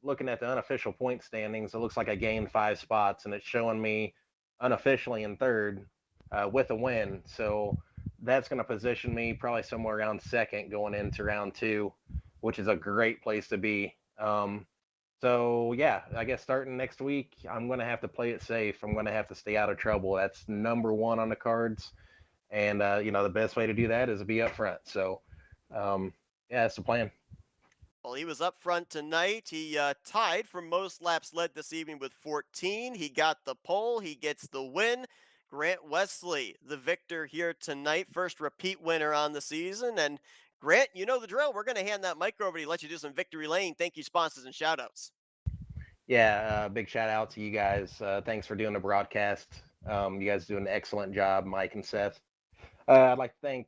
looking at the unofficial point standings, it looks like I gained 5 spots, and it's showing me unofficially in 3rd with a win. So that's going to position me probably somewhere around 2nd going into round 2, which is a great place to be. So yeah, I guess starting next week, I'm going to have to play it safe. I'm going to have to stay out of trouble. That's number 1 on the cards. And, the best way to do that is to be up front. So, yeah, that's the plan. Well, he was up front tonight. He tied for most laps led this evening with 14. He got the pole. He gets the win. Grant Wesley, the victor here tonight. First repeat winner on the season. And Grant, you know the drill. We're going to hand that mic over to you, let you do some victory lane. Thank you, sponsors, and shout outs. Yeah, big shout out to you guys. Thanks for doing the broadcast. You guys do an excellent job, Mike and Seth. I'd like to thank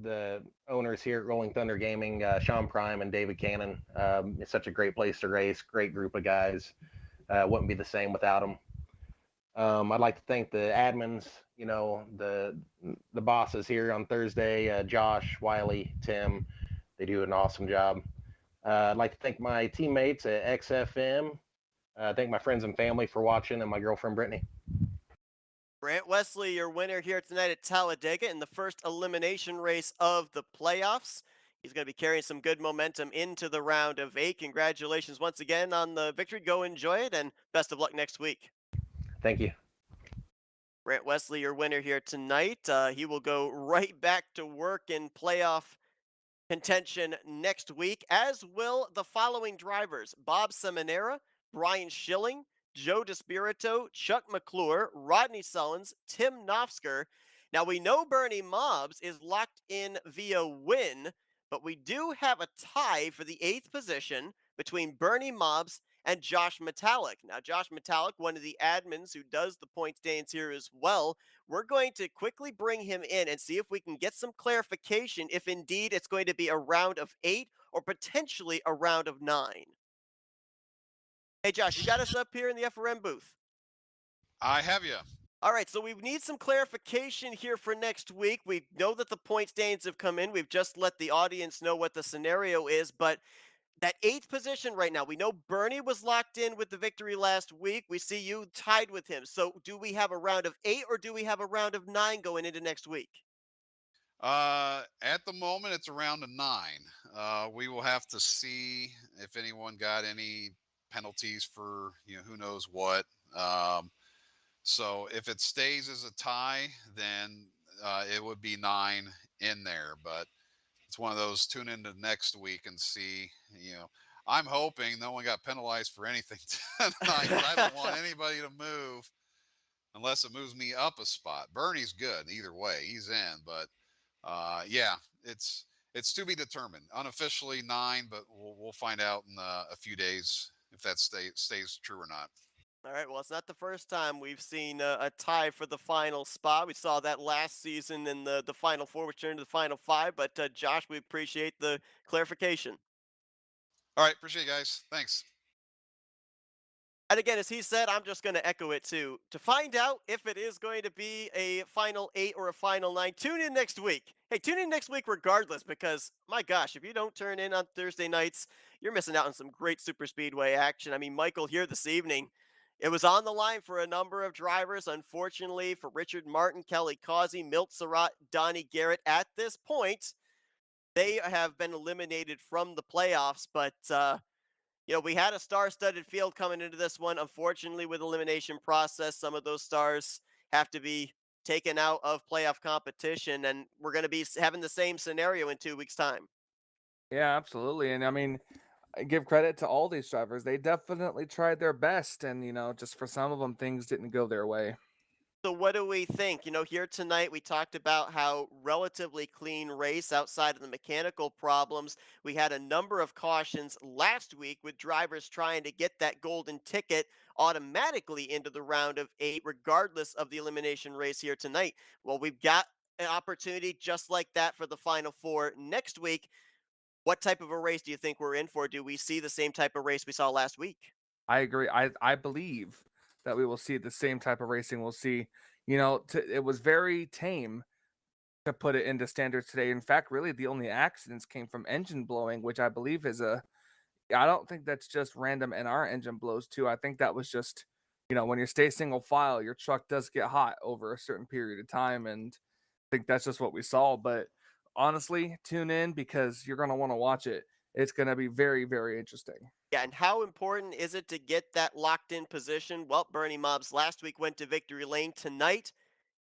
the owners here at Rolling Thunder Gaming, Sean Prime and David Cannon. It's such a great place to race, great group of guys. Wouldn't be the same without them. I'd like to thank the admins, the bosses here on Thursday, Josh, Wiley, Tim. They do an awesome job. I'd like to thank my teammates at XFM. Thank my friends and family for watching, and my girlfriend, Brittany. Grant Wesley, your winner here tonight at Talladega in the first elimination race of the playoffs. He's going to be carrying some good momentum into the round of 8. Congratulations once again on the victory. Go enjoy it, and best of luck next week. Thank you. Grant Wesley, your winner here tonight. He will go right back to work in playoff contention next week, as will the following drivers: Bob Seminara, Brian Schilling, Joe DeSpirito, Chuck Mcclure, Rodney Sullins, Tim Nofsker. Now, we know Bernie Mobbs is locked in via win, but we do have a tie for the 8th position between Bernie Mobbs and Josh Metallic. Now, Josh Metallic, one of the admins who does the point stands here as well, we're going to quickly bring him in and see if we can get some clarification if indeed it's going to be a round of 8 or potentially a round of 9. Hey, Josh, you got us up here in the FRM booth. I have you. All right, so we need some clarification here for next week. We know that the point stands have come in. We've just let the audience know what the scenario is, but that 8th position right now, we know Bernie was locked in with the victory last week. We see you tied with him. So do we have a round of 8 or do we have a round of 9 going into next week? At the moment, it's a round of 9. We will have to see if anyone got any penalties for who knows what. So if it stays as a tie, then it would be 9 in there. But it's one of those, tune into next week and see. I'm hoping no one got penalized for anything tonight. I don't want anybody to move unless it moves me up a spot. Bernie's good either way; he's in. But yeah, it's to be determined. Unofficially 9, but we'll find out in a few days if that stays true or not. All right, well, it's not the first time we've seen a tie for the final spot. We saw that last season in the Final Four, which turned to the Final Five. But, Josh, we appreciate the clarification. All right, appreciate you guys. Thanks. And again, as he said, I'm just going to echo it too. To find out if it is going to be a final 8 or a final 9, tune in next week. Hey, tune in next week regardless, because my gosh, if you don't turn in on Thursday nights, you're missing out on some great super speedway action. I mean, Michael, here this evening, it was on the line for a number of drivers. Unfortunately for Richard Martin, Kelly Causey, Milt Surratt, Donnie Garrett, at this point, they have been eliminated from the playoffs, but we had a star-studded field coming into this one. Unfortunately, with elimination process, some of those stars have to be taken out of playoff competition, and we're going to be having the same scenario in 2 weeks' time. Yeah, absolutely. And I mean, I give credit to all these drivers. They definitely tried their best, and just for some of them, things didn't go their way. So what do we think? Here tonight we talked about how relatively clean race outside of the mechanical problems. We had a number of cautions last week with drivers trying to get that golden ticket automatically into the round of 8, regardless of the elimination race here tonight. Well, we've got an opportunity just like that for the Final Four next week. What type of a race do you think we're in for? Do we see the same type of race we saw last week? I agree. I believe that we will see the same type of racing. We'll see, it was very tame, to put it into standards today. In fact, really the only accidents came from engine blowing, which I believe is I don't think that's just random and our engine blows too. I think that was just, when you stay single file, your truck does get hot over a certain period of time. And I think that's just what we saw. But honestly, tune in because you're going to want to watch it. It's going to be very, very interesting. Yeah, and how important is it to get that locked in position? Well, Bernie Mobbs last week went to victory lane. Tonight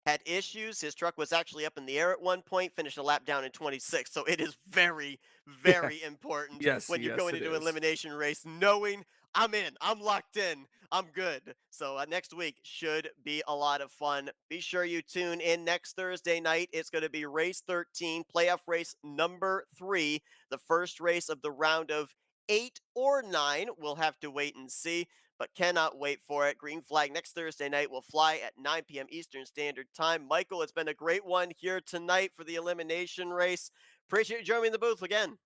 had issues. His truck was actually up in the air at one point, finished a lap down in 26. So it is very, very important when you're going into an elimination race, knowing I'm in, I'm locked in, I'm good. So next week should be a lot of fun. Be sure you tune in next Thursday night. It's going to be race 13, playoff race number 3, the first race of the round of 8 or 9. We'll have to wait and see, but cannot wait for it. Green flag next Thursday night will fly at 9 p.m. Eastern Standard Time. Michael, it's been a great one here tonight for the elimination race. Appreciate you joining me in the booth again.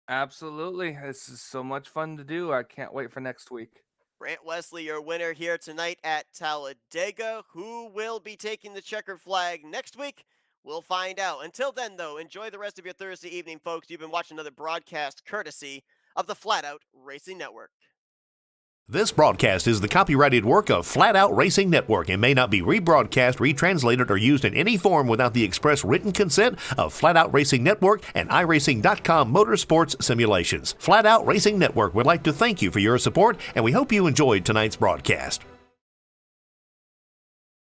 Absolutely. This is so much fun to do. I can't wait for next week. Grant Wesley, your winner here tonight at Talladega. Who will be taking the checkered flag next week? We'll find out. Until then, though, enjoy the rest of your Thursday evening, folks. You've been watching another broadcast courtesy of the Flatout Racing Network. This broadcast is the copyrighted work of Flatout Racing Network and may not be rebroadcast, retranslated, or used in any form without the express written consent of Flatout Racing Network and iRacing.com Motorsports Simulations. Flatout Racing Network would like to thank you for your support, and we hope you enjoyed tonight's broadcast.